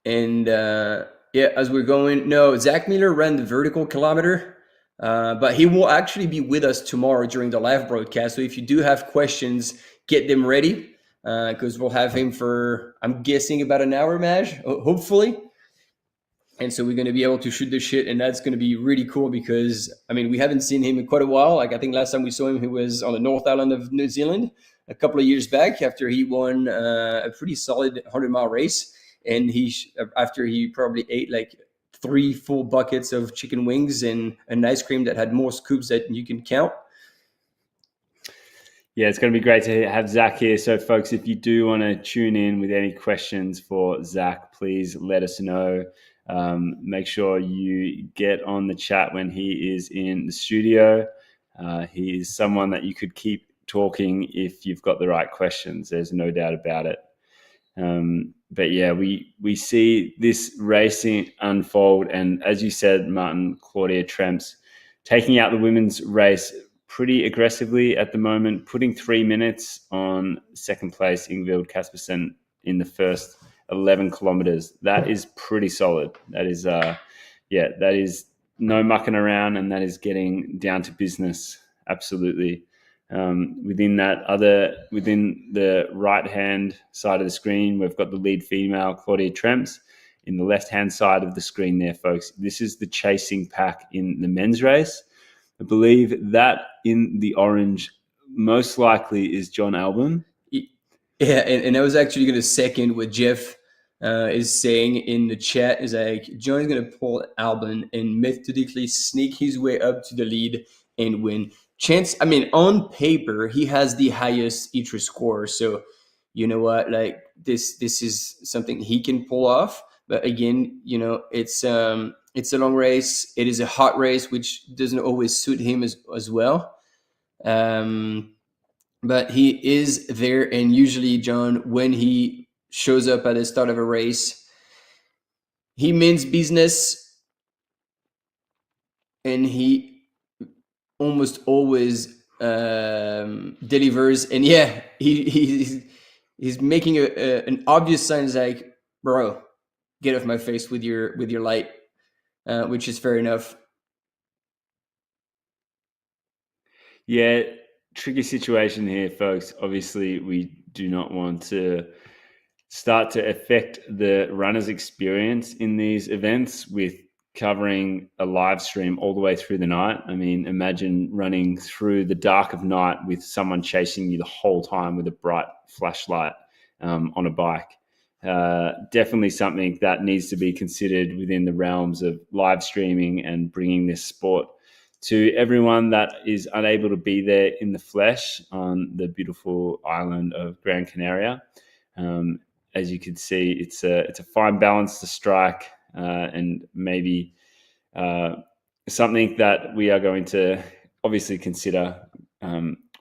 And as we're going, no, Zach Miller ran the vertical kilometer, but he will actually be with us tomorrow during the live broadcast. So if you do have questions, get them ready, because we'll have him for, I'm guessing, about an hour, Maj, hopefully. And so we're going to be able to shoot the shit, and that's going to be really cool because, we haven't seen him in quite a while. Like, I think last time we saw him, he was on the North Island of New Zealand a couple of years back after he won a pretty solid 100-mile race. And after he probably ate like 3 full buckets of chicken wings and an ice cream that had more scoops that you can count. Yeah, it's going to be great to have Zach here. So, folks, if you do want to tune in with any questions for Zach, please let us know. Make sure you get on the chat when he is in the studio. He is someone that you could keep talking if you've got the right questions. There's no doubt about it. But yeah, we see this racing unfold, and as you said, Martin, Claudia Tremps taking out the women's race pretty aggressively at the moment, putting 3 minutes on second place Ingvild Kaspersen in the first 11 kilometers. That is pretty solid. That is that is no mucking around, and that is getting down to business. Absolutely. Within the right hand side of the screen, we've got the lead female, Claudia Tremps. In the left hand side of the screen there, folks, this is the chasing pack in the men's race. I believe that in the orange most likely is John Albon. Yeah, and I was actually going to second what Jeff is saying in the chat. Is like, John's going to pull Albon and methodically sneak his way up to the lead and win. Chance, on paper, he has the highest ITRA score. So, you know what? Like, this is something he can pull off. But again, it's a long race. It is a hot race, which doesn't always suit him as well. But he is there, and usually, John, when he shows up at the start of a race, he means business, and he almost always delivers. And yeah, he's making an obvious sign, like, bro, get off my face with your light, which is fair enough. Yeah, tricky situation here, folks. Obviously, we do not want to start to affect the runner's experience in these events with covering a live stream all the way through the night. Imagine running through the dark of night with someone chasing you the whole time with a bright flashlight on a bike. Definitely something that needs to be considered within the realms of live streaming and bringing this sport to everyone that is unable to be there in the flesh on the beautiful island of Gran Canaria. As you can see, it's a fine balance to strike, and maybe something that we are going to obviously consider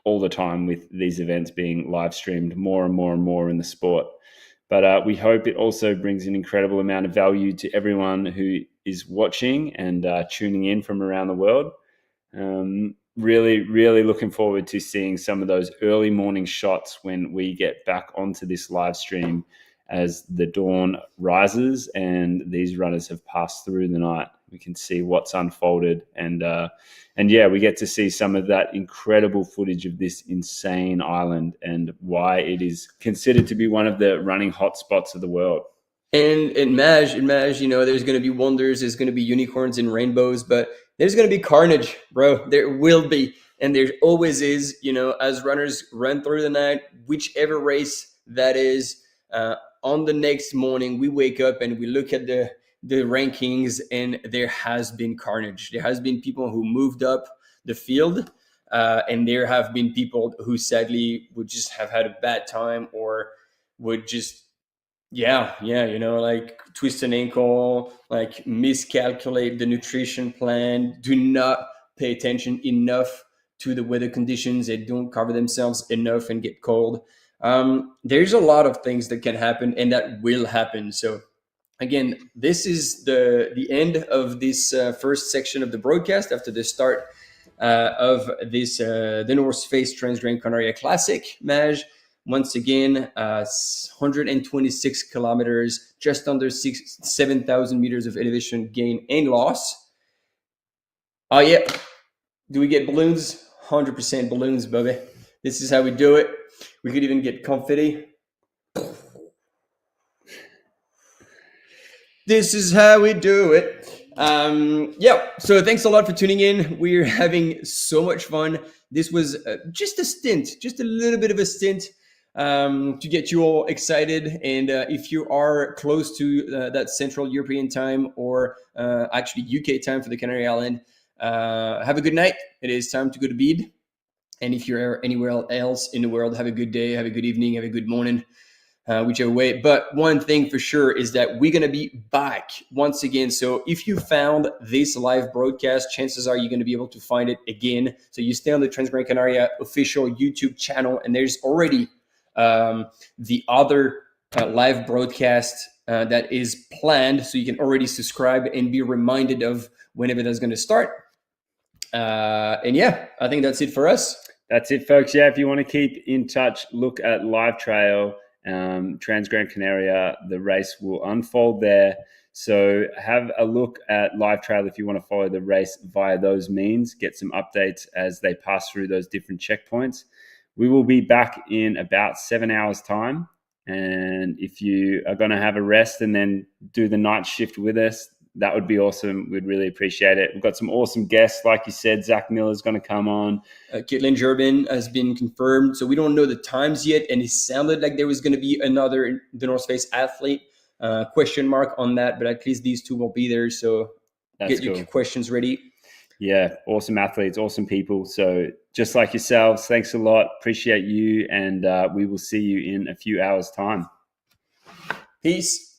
all the time with these events being live streamed more and more and more in the sport. But we hope it also brings an incredible amount of value to everyone who is watching and tuning in from around the world. Really, really looking forward to seeing some of those early morning shots when we get back onto this live stream as the dawn rises and these runners have passed through the night. We can see what's unfolded, and yeah, we get to see some of that incredible footage of this insane island and why it is considered to be one of the running hotspots of the world. And in Maj, there's going to be wonders, there's going to be unicorns and rainbows, but there's going to be carnage, bro. There will be, and there always is. As runners run through the night, whichever race that is, on the next morning we wake up and we look at the rankings, and there has been carnage. There has been people who moved up the field, and there have been people who sadly would just have had a bad time or would just like twist an ankle, like miscalculate the nutrition plan, do not pay attention enough to the weather conditions, they don't cover themselves enough and get cold. There's a lot of things that can happen and that will happen. So again, this is the end of this first section of the broadcast after the start of this the North Face Transgrancanaria Classic, Maj. Once again, 126 kilometers, just under 7,000 meters of elevation gain and loss. Oh yeah, do we get balloons? 100% balloons, baby. This is how we do it. We could even get confetti. This is how we do it. So thanks a lot for tuning in. We're having so much fun. This was just a stint, just a little bit of a stint to get you all excited. And if you are close to that Central European time, or actually UK time for the Canary Island, have a good night. It is time to go to bed. And if you're anywhere else in the world, have a good day, have a good evening, have a good morning. Whichever way. But one thing for sure is that we're going to be back once again. So if you found this live broadcast, chances are you're going to be able to find it again. So you stay on the Transgrancanaria official YouTube channel, and there's already the other live broadcast that is planned. So you can already subscribe and be reminded of whenever that's going to start. And yeah, I think that's it for us. That's it, folks. Yeah, if you want to keep in touch, look at Live Trail. Transgrancanaria, the race will unfold there. So have a look at Live Trail if you want to follow the race via those means, get some updates as they pass through those different checkpoints. We will be back in about 7 hours time. And if you are going to have a rest and then do the night shift with us, that would be awesome. We'd really appreciate it. We've got some awesome guests. Like you said, Zach Miller is going to come on. Caitlin Gerbin has been confirmed. So we don't know the times yet. And it sounded like there was going to be another The North Face athlete. Question mark on that. But at least these two will be there. So get your questions ready. Yeah, awesome athletes, awesome people. So just like yourselves, thanks a lot. Appreciate you. And we will see you in a few hours' time. Peace.